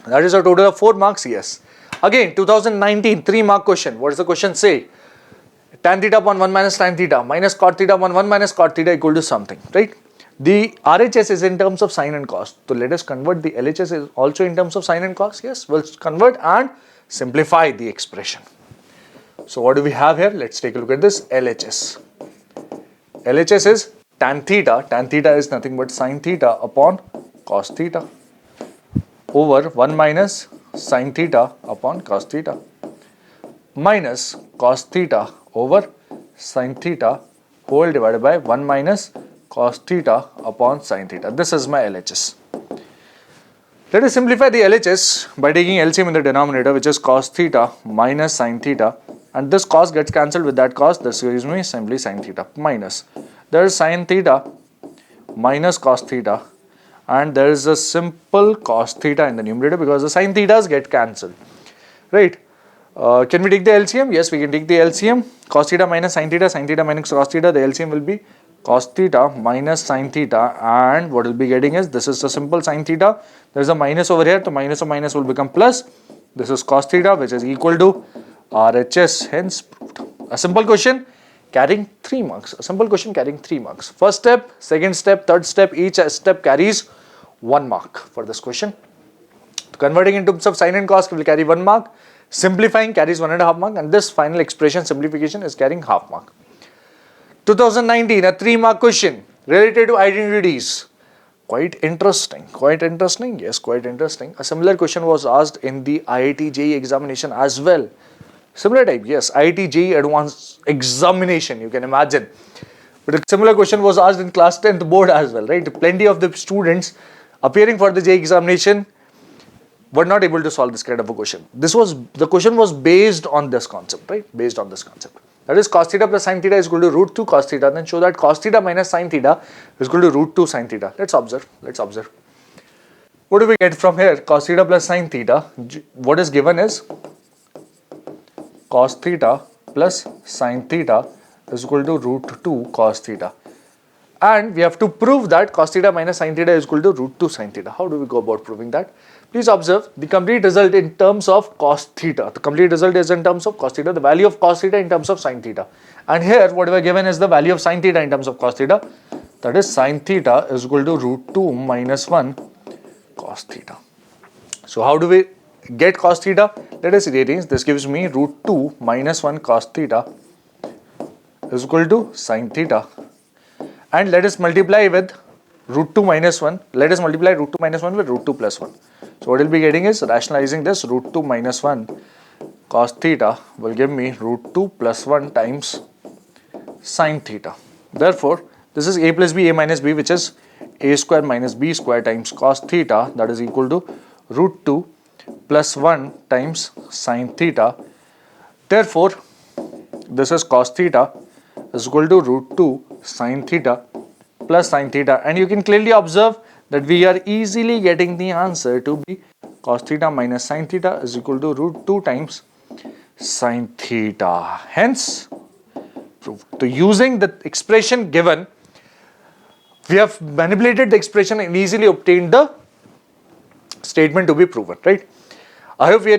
[SPEAKER 1] That is a total of 4 marks, yes. Again, 2019 3-mark question. What does the question say? Tan theta upon 1 minus tan theta minus cot theta upon 1 minus cot theta equal to something, right? The RHS is in terms of sine and cos. So let us convert the LHS is also in terms of sine and cos. Yes, we'll convert and simplify the expression. So what do we have here? Let's take a look at this LHS. LHS is tan theta. Tan theta is nothing but sine theta upon cos theta over 1 minus sine theta upon cos theta minus cos theta over sine theta whole divided by 1 minus cos theta upon sine theta. This is my LHS. Let us simplify the LHS by taking LCM in the denominator, which is cos theta minus sine theta, and this cos gets cancelled with that cos. This gives me simply sine theta minus. There is sine theta minus cos theta, and there is a simple cos theta in the numerator because the sine thetas get cancelled, right? Can we take the LCM? Yes, we can take the LCM. Cos theta minus sine theta minus cos theta. The LCM will be cos theta minus sine theta, and what we'll be getting is, this is a simple sine theta. There is a minus over here, so minus of minus will become plus. This is cos theta, which is equal to RHS, hence proved. A simple question carrying 3 marks. A simple question carrying 3 marks. First step, second step, third step, each step carries 1 mark for this question. Converting in terms of sine and cos will carry 1 mark. Simplifying carries 1.5 mark, and this final expression simplification is carrying half mark. 2019, a 3-mark question related to identities. Quite interesting, yes, quite interesting. A similar question was asked in the IIT JEE examination as well. Similar type, yes, IIT JEE advanced examination, you can imagine. But a similar question was asked in class 10th board as well, right? Plenty of the students appearing for the JEE examination were not able to solve this kind of a question. The question was based on this concept, right? Based on this concept. That is cos theta plus sin theta is equal to root 2 cos theta. Then show that cos theta minus sin theta is equal to root 2 sin theta. Let's observe. What do we get from here? Cos theta plus sin theta. What is given is cos theta plus sin theta is equal to root 2 cos theta. And we have to prove that cos theta minus sin theta is equal to root 2 sin theta. How do we go about proving that? Please observe the complete result in terms of cos theta. The complete result is in terms of cos theta, the value of cos theta in terms of sin theta. And here what we are given is the value of sin theta in terms of cos theta. That is sin theta is equal to root 2 minus 1 cos theta. So how do we get cos theta? Let us rearrange. This gives me root 2 minus 1 cos theta is equal to sin theta. And let us multiply with root 2 minus 1. Let us multiply root 2 minus 1 with root 2 plus 1. So what we'll be getting is, rationalizing this, root 2 minus 1 cos theta will give me root 2 plus 1 times sin theta. Therefore, this is a plus b, a minus b, which is a square minus b square times cos theta, that is equal to root 2 plus 1 times sin theta. Therefore, this is cos theta is equal to root 2 sin theta plus sin theta, and you can clearly observe that we are easily getting the answer to be cos theta minus sin theta is equal to root 2 times sin theta. Hence, proved. So using the expression given, we have manipulated the expression and easily obtained the statement to be proven, right? I hope we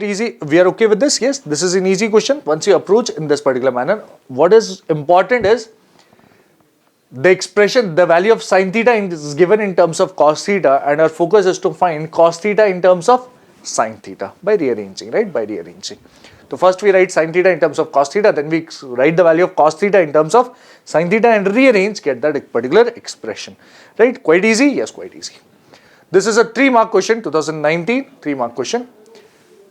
[SPEAKER 1] are okay with this. Yes, this is an easy question once you approach in this particular manner. What is important is the expression, the value of sin theta is given in terms of cos theta, and our focus is to find cos theta in terms of sin theta by rearranging, right? By rearranging. So first we write sin theta in terms of cos theta, then we write the value of cos theta in terms of sin theta and rearrange, get that particular expression, right? Quite easy? Yes, quite easy. This is a 3-mark question, 2019 3-mark question.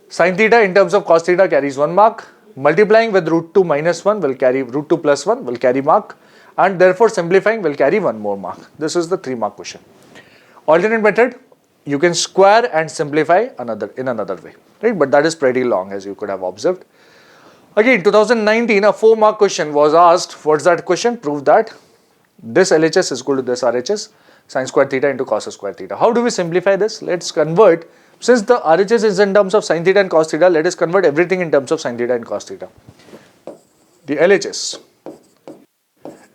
[SPEAKER 1] Sin theta in terms of cos theta carries 1 mark. Multiplying with root 2 minus 1 will carry root 2 plus 1 will carry mark, and therefore simplifying will carry 1 more mark. This is the 3 mark question. Alternate method, you can square and simplify in another way, right? But that is pretty long, as you could have observed. Again, 2019, a 4 mark question was asked. What's that question? Prove that this LHS is equal to this RHS, sin square theta into cos square theta. How do we simplify this? Let's convert, since the RHS is in terms of sin theta and cos theta, let us convert everything in terms of sin theta and cos theta. The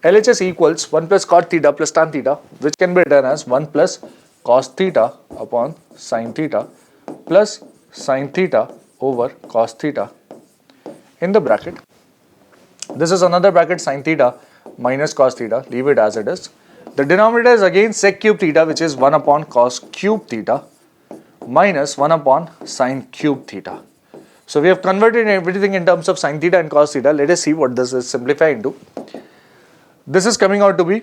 [SPEAKER 1] LHS equals 1 plus cot theta plus tan theta, which can be written as 1 plus cos theta upon sin theta plus sin theta over cos theta in the bracket. This is another bracket, sin theta minus cos theta, leave it as it is. The denominator is again sec cube theta, which is 1 upon cos cube theta minus 1 upon sin cube theta. So we have converted everything in terms of sin theta and cos theta. Let us see what this is simplifying into. This is coming out to be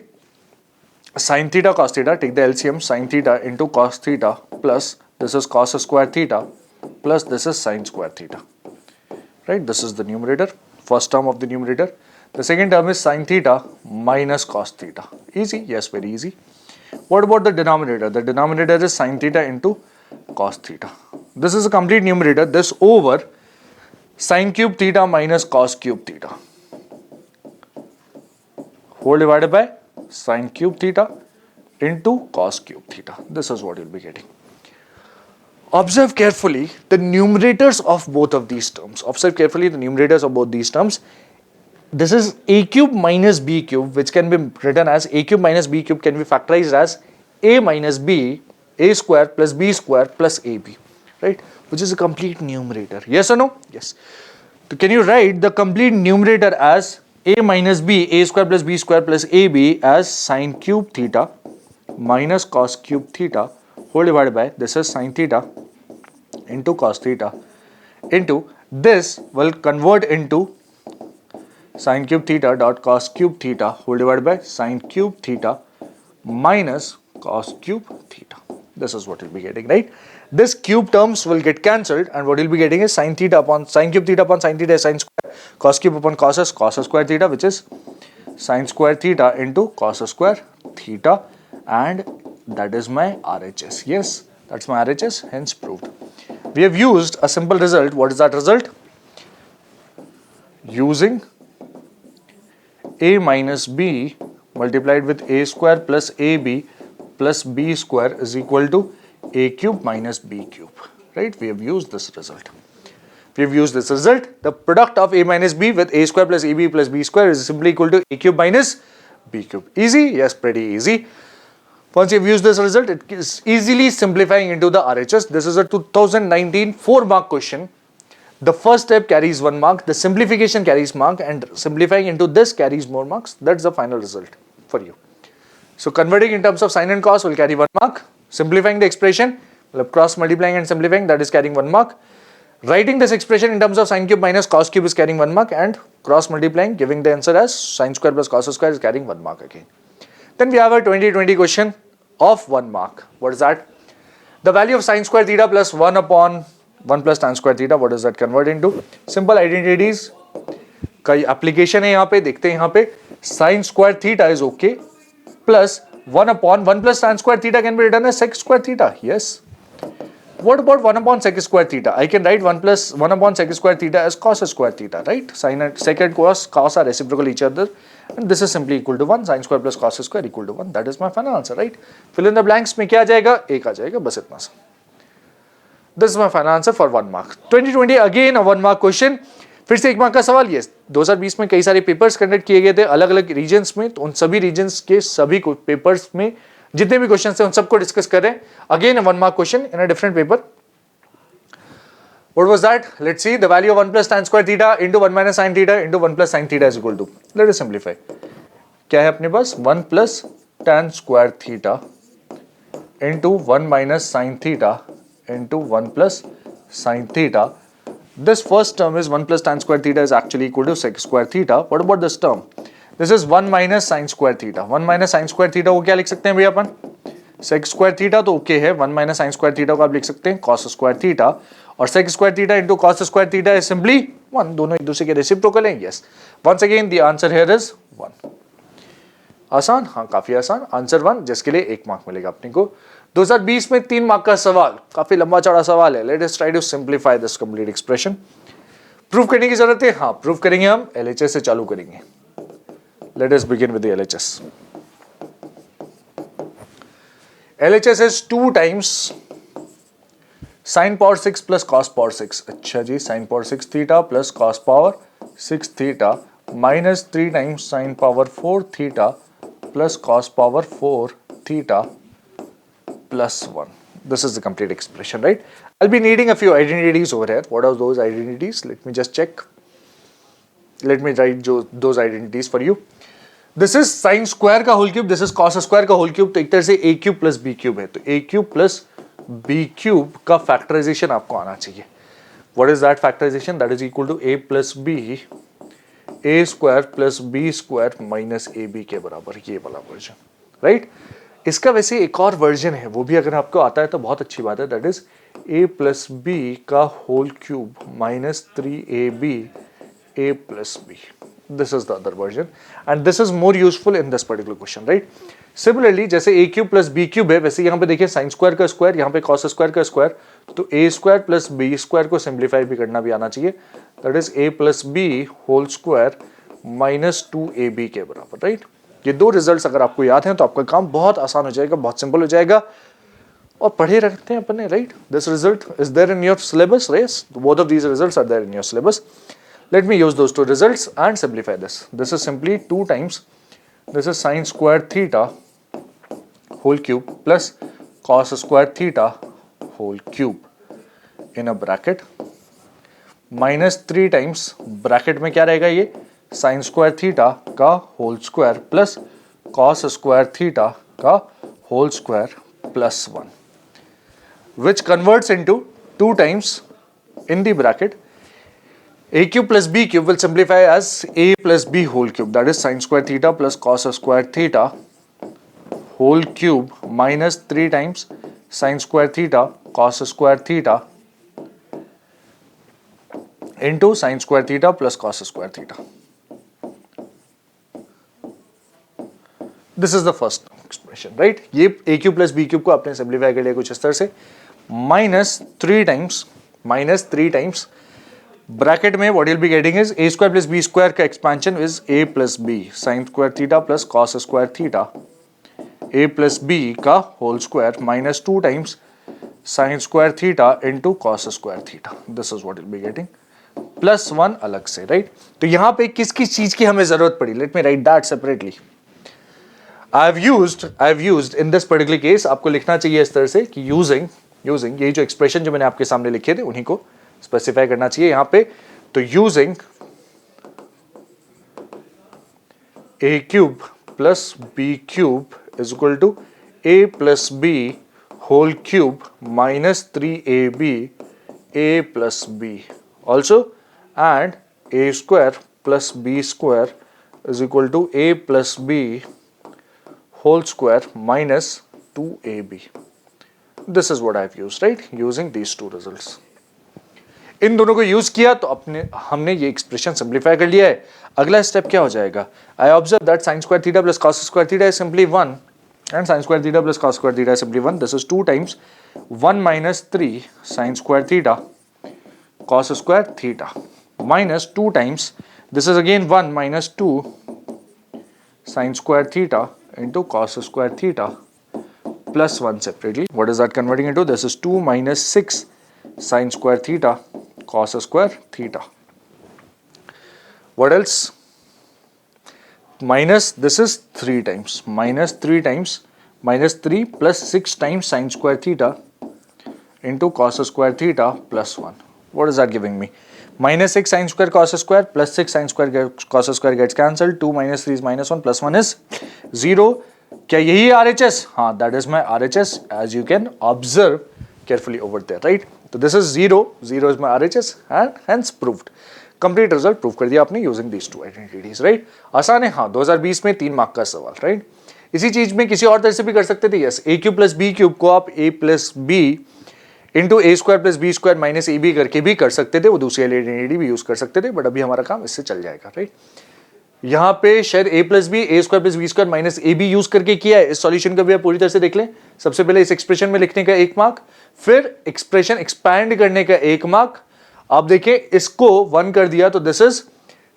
[SPEAKER 1] sin theta cos theta, take the LCM, sin theta into cos theta plus this is cos square theta plus this is sin square theta. Right, this is the numerator, first term of the numerator. The second term is sin theta minus cos theta. Easy? Yes, very easy. What about the denominator? The denominator is sin theta into cos theta. This is a complete numerator, this over sin cube theta minus cos cube theta. Whole divided by sin cube theta into cos cube theta. This is what you'll be getting. Observe carefully the numerators of both of these terms. Observe carefully the numerators of both these terms. This is a cube minus b cube, which can be written as a cube minus b cube can be factorized as a minus b, a square plus b square plus ab, right? Which is a complete numerator. Yes or no? Yes. So can you write the complete numerator as a minus b, a square plus b square plus ab as sin cube theta minus cos cube theta whole divided by this is sin theta into cos theta into this will convert into sin cube theta dot cos cube theta whole divided by sin cube theta minus cos cube theta. This is what you'll be getting, right? This cube terms will get cancelled, and what you'll be getting is sin theta upon sin cube theta upon sin theta is sin square, cos cube upon cos square theta, which is sin square theta into cos square theta, and that is my RHS. Yes, that's my RHS, hence proved. We have used a simple result. What is that result? Using a minus b multiplied with a square plus ab plus b square is equal to a cube minus b cube, right? We have used this result. We have used this result. The product of a minus b with a square plus ab plus b square is simply equal to a cube minus b cube. Easy? Yes, pretty easy. Once you have used this result, it is easily simplifying into the RHS. This is a 2019 4 mark question. The first step carries 1 mark, the simplification carries mark, and simplifying into this carries more marks. That's the final result for you. So converting in terms of sin and cos will carry 1 mark. Simplifying the expression, cross multiplying and simplifying, that is carrying 1 mark. Writing this expression in terms of sin cube minus cos cube is carrying 1 mark, and cross multiplying giving the answer as sin square plus cos square is carrying 1 mark again. Then we have a 2020 question of 1 mark. What is that? The value of sin square theta plus 1 upon 1 plus tan square theta, what does that convert into? Simple identities का application है यहाँ पे, देखते हैं यहाँ पे sin square theta is okay plus 1 upon 1 plus tan square theta can be written as sec square theta. Yes. What about 1 upon sec square theta? I can write 1 plus 1 upon sec square theta as cos square theta, right? Sin and sec and cos are reciprocal each other, and this is simply equal to 1. Sin square plus cos square equal to 1. That is my final answer, right? Fill in the blanks में क्या आ जाएगा? एक आ जाएगा, बस इतना सा. This is my final answer for 1 mark. 2020 again a 1 mark question. फिर से 1 मार्क का सवाल. Yes, 2020 में कई सारे पेपर्स कंडक्ट किए गए थे अलग अलग रीजन्स में, तो उन सभी रीजन्स के सभी पेपर्स में जितने भी क्वेश्चन थे उन सबको डिस्कस कर रहे हैं. Again 1 mark question in a different paper. What was that? Let's see. The value of 1 plus tan square theta into 1 minus sin theta into 1 plus sin theta is equal to. Let us simplify. क्या है अपने पास? 1 plus tan square theta into 1 minus sin theta into 1 plus sin theta. This first term is 1 plus tan square theta is actually equal to sec square theta. What about this term? This is 1 minus sin square theta. 1 minus sin square theta को क्या लिख सकते हैं भैया अपन? सेक square theta तो okay है, 1 minus sign square theta को आप लिख सकते हैं कॉस स्क्वायर थीटा, और sec square theta into cos square theta is simply 1, दोनों एक दूसरे के रेसिप्रोकल हैं। Yes, once again the answer here is 1। आसान, हाँ काफी आसान, आंसर 1, जिसके लिए 1 मार्क मिलेगा अपने को। 2020 में 3 मार्क का सवाल, काफी लंबा चौड़ा सवाल है। Let us try to simplify this complete expression. Prove करने की जरूरत है, हाँ प्रूव करेंगे हम, एलएचएस से चालू करेंगे। Late us begin with the LHS. LHS is 2 times sin power 6 plus cos power 6। अच्छा जी, sin power 6 theta plus cos power 6 theta minus 3 times sin power 4 theta plus cos power 4 theta plus 1. This is the complete expression, right? I'll be needing a few identities over here. What are those identities? Let me just check. Let me write those identities for you. This is sine square का whole cube, this is cos square का whole cube, तो एक तरह से A cube plus B cube है, तो A cube plus B cube का factorization आपको आना चाहिए। What is that factorization? That is equal to A plus B A square plus B square minus A B के बराबर, ये वाला वर्जन, राइट? इसका वैसे एक और वर्जन है, वो भी अगर आपको आता है तो बहुत अच्छी बात है, that is A plus B का whole cube minus 3ab a plus b. This is the other version and this is more useful in this particular question, right? Similarly, जैसे a cube plus b cube है, वैसे यहाँ पे देखिए sin square का square, यहाँ पे cos square का स्क्वायर, तो a square plus b square को सिंप्लीफाई भी करना भी आना चाहिए, that is a plus b whole square minus 2ab के बराबर, राइट? ये दो रिजल्ट्स अगर आपको याद हैं तो आपका काम बहुत आसान हो जाएगा, बहुत सिंपल हो जाएगा, और पढ़े रखते हैं अपन ने, right? This result is there in your syllabus, right? Both of these results are there in your syllabus. Let me use those two results and simplify this. This is simply 2 times, this is sin square theta whole cube plus cos square theta whole cube in a bracket minus 3 times bracket में क्या रहेगा ये sin square theta का whole square plus cos square theta का whole square plus 1, which converts into 2 times in the bracket a cube plus b cube will simplify as a plus b whole cube, that is sin square theta plus cos square theta whole cube minus 3 times sin square theta cos square theta into sin square theta plus cos square theta. This is the first expression, right? ये a cube plus b cube को आपने simplify कर लिया कुछ इस तरह से, minus 3 times bracket में what you'll be getting is a square plus b square का expansion is a plus b sin square theta plus cos square theta a plus b का whole square minus 2 times sin square theta into cos square theta. This is what you'll be getting plus 1 अलग से, right? तो यहाँ पे किस किस चीज की हमें जरूरत पड़ी, let me write that separately. I've used in this particular case, आपको लिखना चाहिए इस तरह से कि using ये जो expression जो मैंने आपके सामने लिखे थे उन्हीं को स्पेसिफाई करना चाहिए यहां पे, तो using a cube plus B cube is equal to A plus b whole cube minus 3ab a plus b also, and a square plus b square is equal to a plus b whole square minus 2ab. This is what I have used, right? Using these two results. इन दोनों को use किया तो हमने ये expression simplify कर लिया है। अगला स्टेप क्या हो जाएगा? I observe that sin square theta plus cos square theta is simply 1 and sin square theta plus cos square theta is simply 1. This is 2 times 1 minus 3 sin square theta cos square theta minus 2 times this is again 1 minus 2 sin square theta into cos square theta plus 1 separately. What is that converting into? This is 2 minus 6 sin square theta cos square theta. What else? Minus, this is 3 times, minus 3 times, minus 3 plus 6 times sin square theta into cos square theta plus 1. What is that giving me? Minus 6 sin square cos square plus 6 sin square cos square gets cancelled. 2 minus 3 is minus 1 plus 1 is 0. क्या यही है RHS? हाँ, that is my RHS as you can observe carefully over there, right? So this is 0 is my RHS and hence proved. Complete result prove कर दिया आपने using these two identities, right. आसान है, हाँ। 2020 में 3 मार्क का सवाल, राइट। इसी चीज में किसी और तरह से भी कर सकते थे, yes. A cube plus B cube को आप A plus B into A square plus B square minus A B करके भी कर सकते थे, वो दूसरी आइडेंटिटी भी यूज कर सकते थे, बट अभी हमारा काम इससे चल जाएगा, राइट। यहाँ पे शायद A plus B A square plus B square minus A B use करके किया है। इस सॉल्यूशन का भी आप पूरी तरह से देख लें। सबसे पहले इस एक्सप्रेशन में लिखने का 1 मार्क, फिर एक्सप्रेशन एक्सपैंड करने का 1 मार्क। आप देखें इसको 1 कर दिया तो this is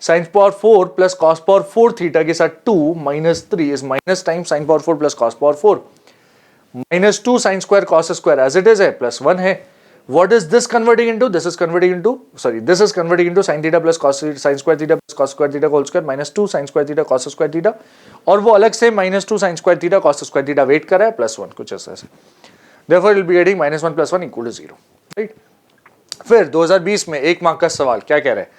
[SPEAKER 1] sine power 4 plus cos power 4 theta के साथ 2 minus 3 is minus time sine power 4 plus cos power 4 minus 2 sine square cos square as it is है प्लस 1 है। What is this converting into? This is converting into sin theta plus cos sin square theta plus cos square theta whole square minus 2 sin square theta cos square theta, और वो अलग से minus 2 sin square theta cos square theta wait कर रहा है plus 1 कुछ ऐसा। Therefore you'll be getting minus 1 plus 1 equal to 0, right? फिर 2020 में 1 मार्क का सवाल क्या कह रहा है,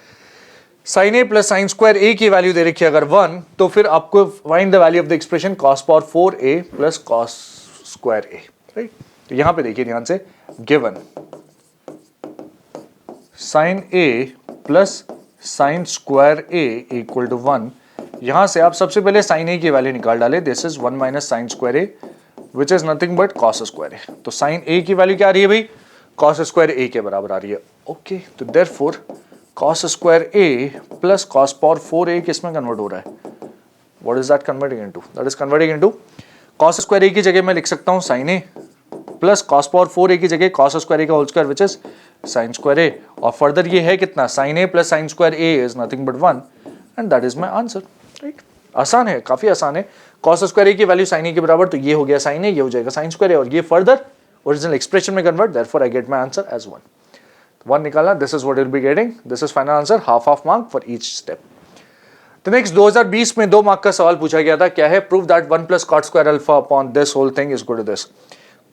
[SPEAKER 1] sin a plus sin square a की वैल्यू दे रखी है अगर 1, तो फिर आपको find the value of the expression cos power 4a plus cos square a, right? तो यहां पे देखिए ध्यान से, given sin a plus sin square a equal to 1, यहां से आप सबसे पहले sin a की वैल्यू निकाल डाले, this is 1 minus sin square a which is nothing but cos square a। तो sin a की वैल्यू क्या आ रही है भाई, cos square a के बराबर आ रही है, ओके। तो therefore cos square a plus cos power 4a किस में कन्वर्ट हो रहा है, what is that converting into? That is converting into cos square a की जगह मैं लिख सकता हूं sin a plus cos power 4a की जगह cos square a का whole square which is sin square a, और फर्दर ये है कितना, sin a plus sin square a is nothing but 1 and that is my answer, right? आसान है, काफी आसान है। cos square a की वैल्यू sin a के बराबर, तो ये हो गया sin a, ये हो जाएगा sin square a, और ये फर्दर ओरिजिनल एक्सप्रेशन में convert, therefore I get my answer as 1 निकालना, this is what you'll be getting, this is final answer, half mark for each step। तो नेक्स्ट 2020 में 2 mark का सवाल पूछा गया था, क्या है, prove that 1 plus cot square alpha upon this whole thing is equal to this।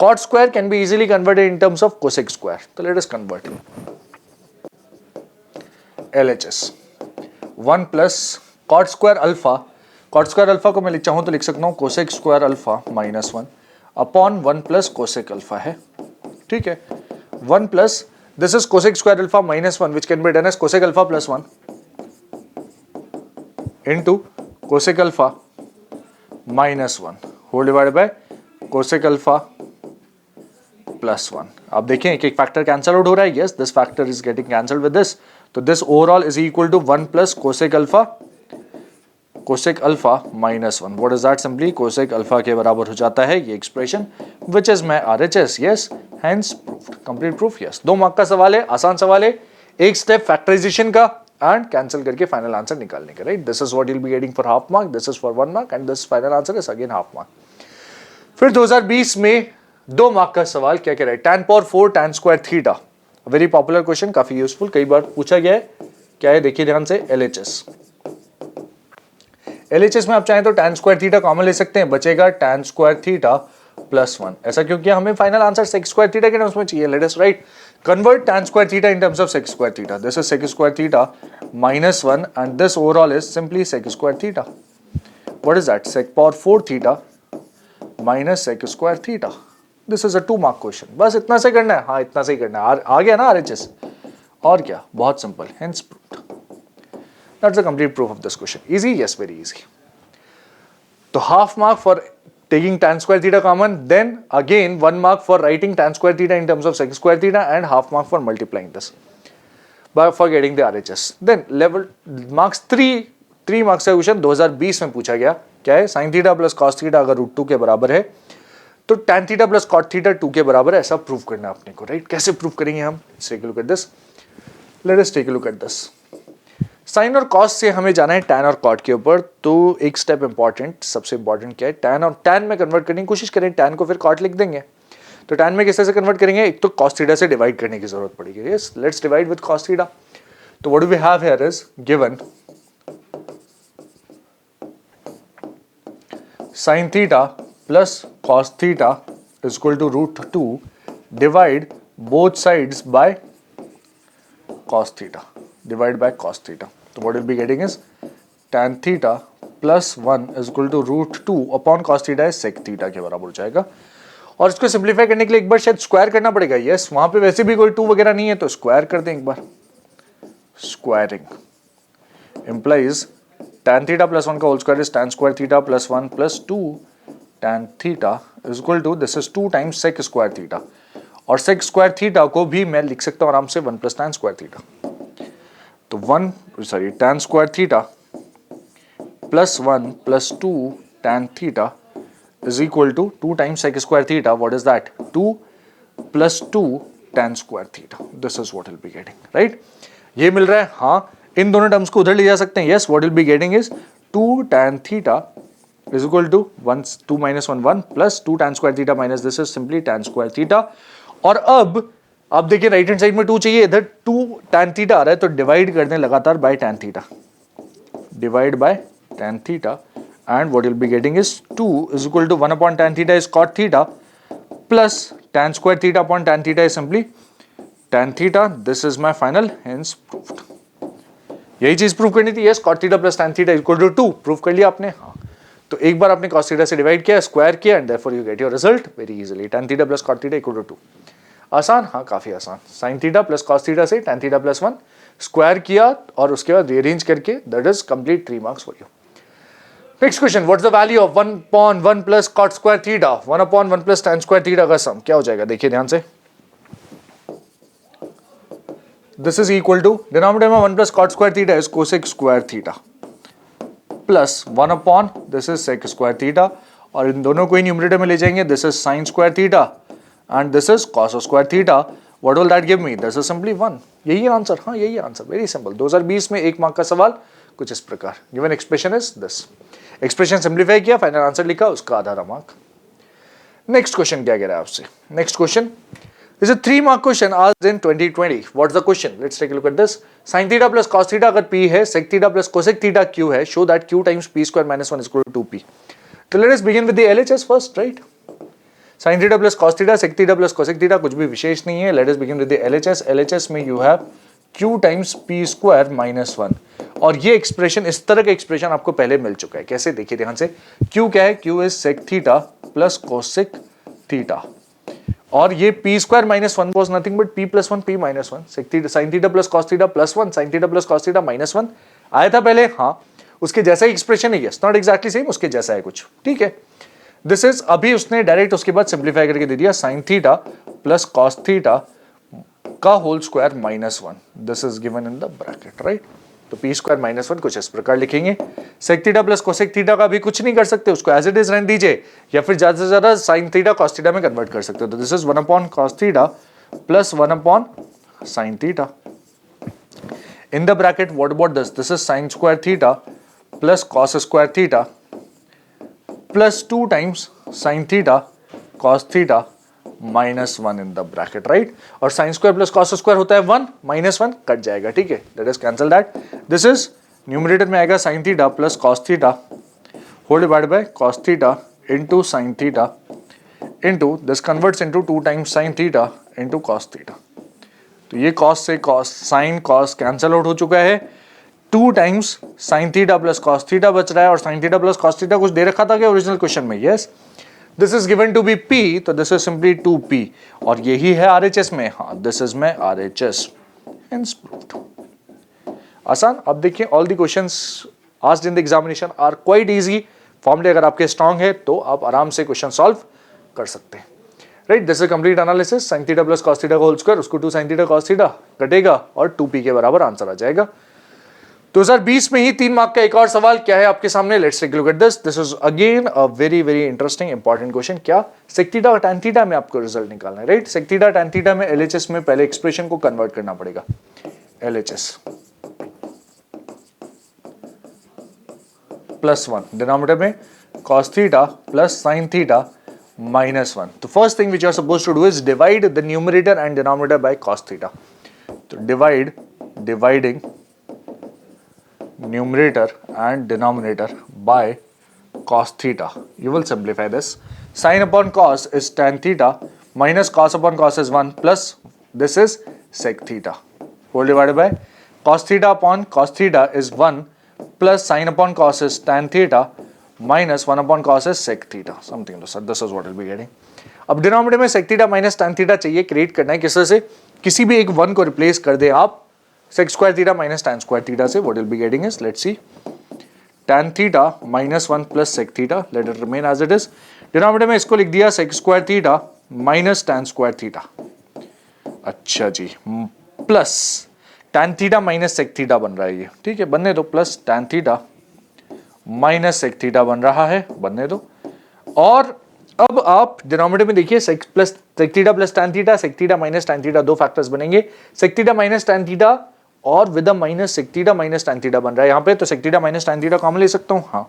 [SPEAKER 1] Cot square can be easily converted in terms of cosec square, so let us convert LHS 1 plus cot square alpha को मैं चाहूं तो लिख सकता हूं cosec square alpha minus 1 upon 1 plus cosec alpha है, ठीक है। 1 plus this is cosec square alpha minus 1 which can be done as cosec alpha plus 1 into cosec alpha minus 1 whole divided by cosec alpha plus 1। आप देखें एक एक factor cancel out हो रहा है, yes this factor is getting cancelled with this, तो this overall is equal to 1 plus cosec alpha minus 1। What is that, simply cosec alpha के बराबर हो जाता है ये expression which is my RHS, yes hence proved, complete proof, yes. 2 mark का सवाल है, आसान सवाल है, एक स्टेप फैक्टराइजेशन का एंड कैंसिल करके फाइनल आंसर निकालने का, right. This is what you will be getting for half mark, this is for 1 mark and this final answer is again half mark. फिर 2020 में 2 मार्क का सवाल क्या कह रहा है, tan power 4 tan square theta, very popular question, काफी useful, कई बार पूछा गया है। क्या है देखिए ध्यान से, LHS में आप चाहें तो tan स्क्वायर थीटा कॉमन ले सकते हैं, बचेगा tan स्क्वायर थीटा प्लस 1। ऐसा क्योंकि हमें final answer sec square theta के टर्म्स में चाहिए। Let us right convert tan square theta in terms of sec square theta, this is sec square theta minus 1 and this overall is simply sec square theta. What is that, sec power 4 theta minus sec square theta. This is a 2 mark question, बस इतना से करना है, हाँ इतना से ही करना है, आ गया ना आरएचएस, और क्या, बहुत simple, hence proved. That's the complete proof of this question, easy, yes very easy. तो half mark for taking tan square theta common, then again 1 mark for writing tan square theta in terms of sec square theta and half mark for multiplying this for getting the RHS। then level marks 3 marks का question 2020 में पूछा गया, क्या है, sin theta plus cos theta अगर √2 के बराबर है तो tan theta plus cot theta 2 के बराबर है, ऐसा प्रूव करना है अपने को, राइट। कैसे प्रूव करेंगे हम, take a look at this, let us take a look at this. Sine और कॉस से हमें जाना है tan और cot के ऊपर, तो एक स्टेप इंपॉर्टेंट, सबसे इंपॉर्टेंट क्या है, tan में कन्वर्ट करने की कोशिश करें, tan को फिर cot लिख देंगे, तो tan में किस तरह से कन्वर्ट करेंगे, एक तो cos थीटा से डिवाइड करने की जरूरत पड़ेगी, yes let's divide with cos theta. तो what do we have here is given sin theta plus cos theta is equal to √2, divide both sides by cos theta, divide by cos theta, so what we'll be getting is tan theta plus 1 is equal to √2 upon cos theta is sec theta के बराबर हो जाएगा। और इसको simplify करने के लिए एक बार शायद स्क्वायर करना पड़ेगा, यस वहां पे वैसे भी कोई 2 वगैरह नहीं है तो स्क्वायर कर दें एक बार, squaring implies tan theta plus 1 का whole square is tan square theta plus 1 plus 2 tan theta is equal to this is 2 times sec square theta और sec square theta को भी मैं लिख सकता हूँ आराम से 1 plus tan square theta तो tan square theta plus 1 plus 2 tan theta is equal to 2 times sec square theta. What is that? 2 plus 2 tan square theta. This is what we'll be getting, right? ये मिल रहा है हाँ इन दोनों terms को उधर ले जा सकते हैं yes what we'll be getting is 2 tan theta is equal to 1 2 minus 1 1 plus 2 tan square theta minus this is simply tan square theta और अब आप देखिए राइट हैंड साइड में 2 चाहिए इधर 2 tan theta आ रहा है तो डिवाइड कर दें लगातार by tan theta divide by tan theta and what you'll be getting is 2 is equal to 1 upon tan theta is cot theta plus tan square theta upon tan theta is simply tan theta. This is my final hence proved. यही चीज prove करनी थी yes cot theta plus tan theta is equal to 2 prove कर लिया आपने हाँ तो एक बार आपने cos theta से डिवाइड किया स्क्वायर किया and therefore you get your result very easily tan theta plus cot theta equal to 2 आसान हाँ काफी आसान sin theta plus cos theta से tan theta plus 1 स्क्वायर किया और उसके बाद रीअरेंज करके that is complete 3 marks for you. Next question what's the value of 1 upon 1 plus cot square theta 1 upon 1 plus tan square theta का सम क्या हो जाएगा देखिए ध्यान से this is equal to denominator में 1 plus cot square theta is cosec square theta plus 1 upon this is sec square theta और इन दोनों को ही न्यूमरेटर में ले जाएंगे this is sin square theta and this is cos square theta. What will that give me? This is simply 1. यही answer हाँ यही answer very simple 2020 में 1 मार्क का सवाल कुछ इस प्रकार given expression is this expression simplify किया फाइनल आंसर लिखा उसका आधा मार्क. नेक्स्ट क्वेश्चन क्या कह रहा है आपसे next question is a 3 mark question asked in 2020. What's the question let's take a look at this sin theta plus cos theta अगर p है sec theta plus cosec theta q है show that q times p square minus 1 is equal to 2p. तो let us begin with the LHS first right sin theta plus cos theta sec theta plus cosec theta कुछ भी विशेष नहीं है let us begin with the LHS. LHS में you have q times p square minus 1 और ये expression इस तरह का एक्सप्रेशन आपको पहले मिल चुका है कैसे देखिए ध्यान से q क्या है q is sec theta plus cosec theta और ये p square minus 1 was nothing but p plus 1 p minus 1 sec theta sin theta plus cos theta plus 1 sin theta plus cos theta minus 1 आया था पहले हाँ उसके जैसा ही expression है yes not exactly same उसके जैसा है कुछ ठीक है. दिस इज अभी उसने डायरेक्ट उसके बाद सिंप्लीफाई करके दे दिया sin theta plus cos theta का whole square minus 1 this is given in the bracket right. तो p स्क्वायर माइनस 1 कुछ इस प्रकार लिखेंगे sec theta plus cosec theta का भी कुछ नहीं कर सकते उसको एज इट इज रहने दीजिए या फिर ज्यादा से ज्यादा sin थीटा cos थीटा में कन्वर्ट कर सकते हो. तो this is 1 upon cos theta plus 1 upon sin theta in the bracket what about this is sin square theta plus cos square theta plus 2 times sin theta cos theta minus 1 in the bracket right और sin square plus cos square होता है 1 minus 1 cut जाएगा ठीक है let us cancel that. This is numerator में आएगा sin theta plus cos theta whole divide by cos theta into sin theta into this converts into 2 times sin theta into cos theta. तो ये cos से cos sin cos cancel out हो चुका है 2 times sin theta plus cos theta बच रहा है और sin theta plus cos theta कुछ दे रखा था क्या ओरिजिनल क्वेश्चन में yes this is given to be p तो दिस इज सिंपली 2p और यही है RHS में हाँ this is my RHS hence proved. आसान. अब देखिए all the questions asked in the examination are quite easy फॉर्मूले अगर आपके स्ट्रांग है तो आप आराम से क्वेश्चन सॉल्व कर सकते हैं right. This is complete analysis sin theta plus cos theta का होल स्क्वायर उसको 2 sin थीटा cos थीटा कटेगा और 2p के बराबर आंसर आ जाएगा. 2020 में ही 3 मार्क का एक और सवाल क्या है आपके सामने let's take a look at this. This is again a very very interesting important question. क्या sec थीटा और tan थीटा में आपको रिजल्ट निकालना है right. sec theta tan theta में LHS में पहले एक्सप्रेशन को कन्वर्ट करना पड़ेगा LHS प्लस 1 डिनोमिनेटर में cos theta plus sin theta minus 1. तो first thing which you are supposed to do is divide the numerator and denominator by cos theta. तो dividing numerator and denominator by cos theta you will simplify this. Sin upon cos is tan theta minus cos upon cos is 1 plus this is sec theta whole divided by cos theta upon cos theta is 1 plus sin upon cos is tan theta minus 1 upon cos is sec theta something like that. This is what we'll be getting. अब denominator में sec theta minus tan theta चाहिए create करना है किससे से किसी भी एक 1 को रिप्लेस कर दे आप sec square theta minus tan square theta से what you'll be getting is, let's see, tan theta minus 1 plus sec theta, let it remain as it is. Denominator में इसको लिख दिया sec square theta minus tan square theta. अच्छा जी, plus tan theta minus sec theta बन रहा है ये, ठीक है, बनने दो, plus tan theta minus sec theta बन रहा है, बनने दो. और अब आप डिनोमिनेटर में देखिए sec plus sec theta plus tan theta, sec theta minus tan theta, दो फैक्टर्स बनेंगे. sec theta minus tan theta और with the minus sec theta minus tan theta बन रहा है यहाँ पे, तो sec theta minus tan theta common ले सकता हूँ. हाँ,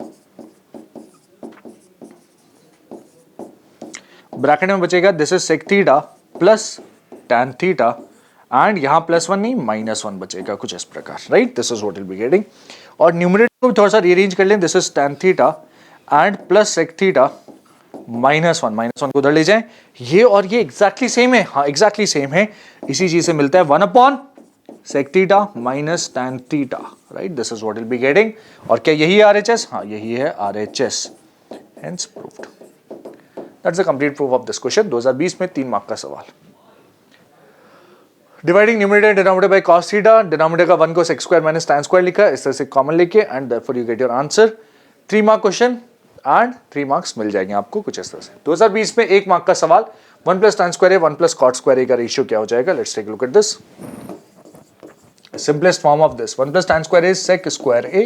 [SPEAKER 1] ब्रैकेट में बचेगा this is sec theta plus tan theta and यहाँ प्लस 1 नहीं माइनस 1 बचेगा, कुछ इस प्रकार, right. This is what will be getting. और न्यूमरेटर को भी थोड़ा सा रीअरेंज कर लें. This is tan theta and plus sec theta minus 1 को उधर ले जाएं. ये और ये एग्जैक्टली सेम है. हाँ, एग्जैक्टली सेम है. इसी चीज से मिलता है 1 upon sec theta minus tan theta, right. This is what will be getting. और क्या यही है RHS? हाँ, यही है RHS. Hence proved. That's the complete proof of this question. 2020 में 3 मार्क का सवाल. Dividing numerator and denominator by cos theta. Denominator का 1 को sec square minus tan square लिखा, इस तरह से कॉमन लेके, and therefore you get your answer. 3 mark question and 3 marks मिल जाएंगे आपको कुछ इस तरह से. 2020 में 1 मार्क का सवाल. 1 प्लस tan स्क्वायर है, 1 प्लस cot स्क्वायर है का रेशियो क्या हो जाएगा? Let's take a look at this. Simplest form of this, 1 plus tan square is sec square a,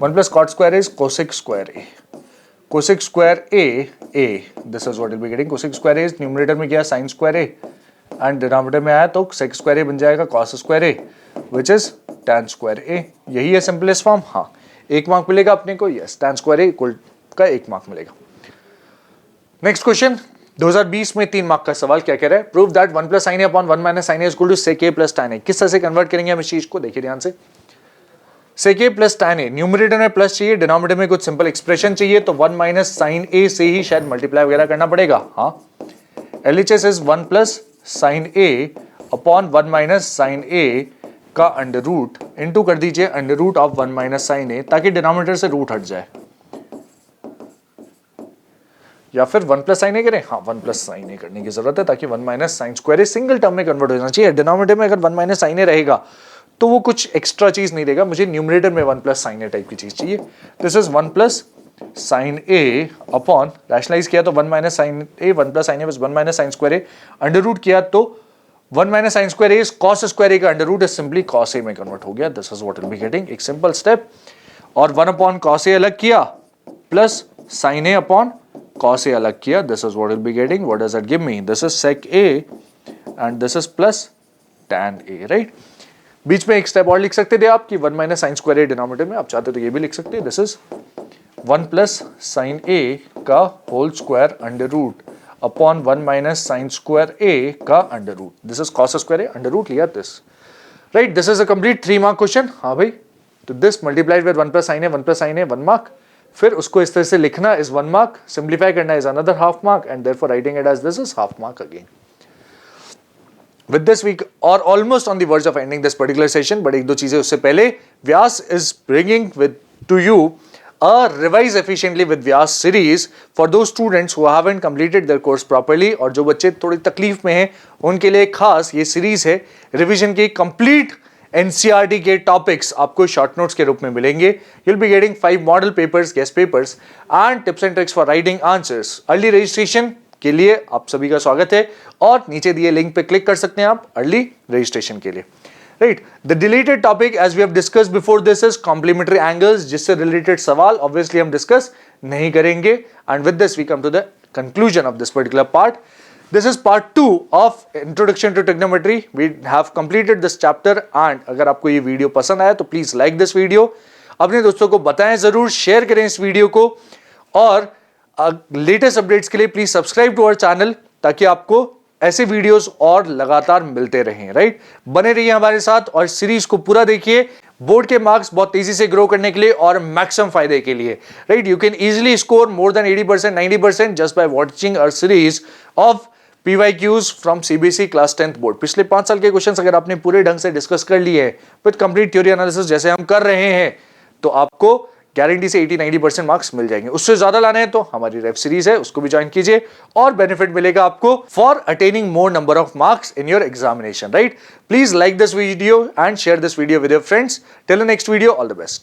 [SPEAKER 1] 1 plus cot square is cosec square a. cosec square a, this is what will be getting. cosec square a is numerator में गया sin square a and denominator में आया तो sec square a बन जाएगा cos square a which is tan square a. यही है simplest form. हाँ, 1 मार्क मिलेगा अपने को. Yes, tan square a equal का 1 मार्क मिलेगा. नेक्स्ट क्वेश्चन 2020 में 3 मार्क का सवाल. क्या कह रहा है? Prove that 1 plus sin a upon 1 minus sin a is equal to sec a plus tan a. किस तरह से कन्वर्ट करेंगे हम इस चीज को? देखिए ध्यान से. sec a plus tan a, numerator में प्लस चाहिए, डिनोमिनेटर में कुछ सिंपल एक्सप्रेशन चाहिए, तो 1 माइनस sin a से ही शायद मल्टीप्लाई वगैरह करना पड़ेगा. हाँ, LHS is 1 plus sin a upon 1 minus sin a का अंडर रूट इंटू कर दीजिए under root of 1 minus sin a, ताकि डिनोमिनेटर से रूट हट जाए. या फिर 1 प्लस sin a करें. हाँ, 1 प्लस sin a करने की जरूरत है, ताकि 1 minus sin square a single term में कन्वर्ट हो जाना चाहिए. डिनोमिनेटर में अगर 1 माइनस sin a रहेगा तो वो कुछ एक्स्ट्रा चीज नहीं देगा. मुझे न्यूमरेटर में 1 प्लस sin a टाइप की चीज चाहिए. This is 1 plus sin a upon, rationalise किया तो 1 minus sin a, 1 plus sin a 1 minus sin square a, under root किया तो 1 minus sin square a is cos square a का under root is simply cos a में convert हो गया. This is what will be getting. एक simple step. और 1 upon cos a अलग किया plus sin a upon cos a अलग किया. This is what will be getting. What does that give me? This is sec a and this is plus tan a, right. बीच में एक step और लिख सकते थे आप कि 1 minus sin square a denominator में, आप चाहते तो ये भी लिख सकते हैं. This is 1 plus sin a का whole square under root upon 1 minus sin square a का under root. This is cos square a under root लिया this, right. This is a complete 3 mark question. हाँ भाई, तो this multiplied with 1 plus sin a, 1 plus sin a 1 mark. फिर उसको इस तरह से लिखना इज 1 मार्क, सिंप्लीफाई करना is another half mark, and therefore writing it as this is half mark again. With this we are almost on the verge of ending this particular session, but एक दो चीजें उससे पहले. व्यास is bringing with to you a revise efficiently with Vyas series for those students who haven't completed their course properly, और जो बच्चे थोड़ी तकलीफ में हैं उनके लिए खास ये सीरीज है. रिवीजन की कंप्लीट NCERT के टॉपिक्स आपको शॉर्ट नोट्स के रूप में मिलेंगे. You'll be getting 5 model papers, guest papers and tips and tricks for writing answers. Early registration के लिए आप सभी का स्वागत है, और नीचे दिए लिंक पे क्लिक कर सकते हैं आप अर्ली रजिस्ट्रेशन के लिए, right. The deleted topic as we have discussed before this is complementary angles, जिससे रिलेटेड सवाल ऑब्वियसली हम डिस्कस नहीं करेंगे. And with this we come to the conclusion of this particular part. This is part 2 of Introduction to Trigonometry. We have completed this chapter, and अगर आपको ये video पसंद आया तो प्लीज लाइक दिस वीडियो, अपने दोस्तों को बताएं जरूर, शेयर करें इस वीडियो को, और लेटेस्ट अपडेट्स के लिए please subscribe to our channel, ताकि आपको ऐसे वीडियोस और लगातार मिलते रहें, राइट. बने रहिए हमारे साथ और सीरीज को पूरा देखिए. बोर्ड के मार्क्स बहुत तेजी से ग्रो करने के लिए और मैक्सिमम फायदे के लिए, right. You can easily score more than 80%, 90% just by watching our series of PYQs from CBSE class 10th board. पिछले 5 साल के क्वेश्चंस अगर आपने पूरे ढंग से डिस्कस कर लिए हैं विद कंप्लीट थ्योरी एनालिसिस जैसे हम कर रहे हैं, तो आपको गारंटी से 80-90% मार्क्स मिल जाएंगे। उससे ज्यादा लाने हैं तो हमारी वेब सीरीज है, उसको भी ज्वाइन कीजिए और बेनिफिट मिलेगा आपको for attaining more number of marks in your examination, right? Please like this video and share this video with your friends. Till the next video, all the best.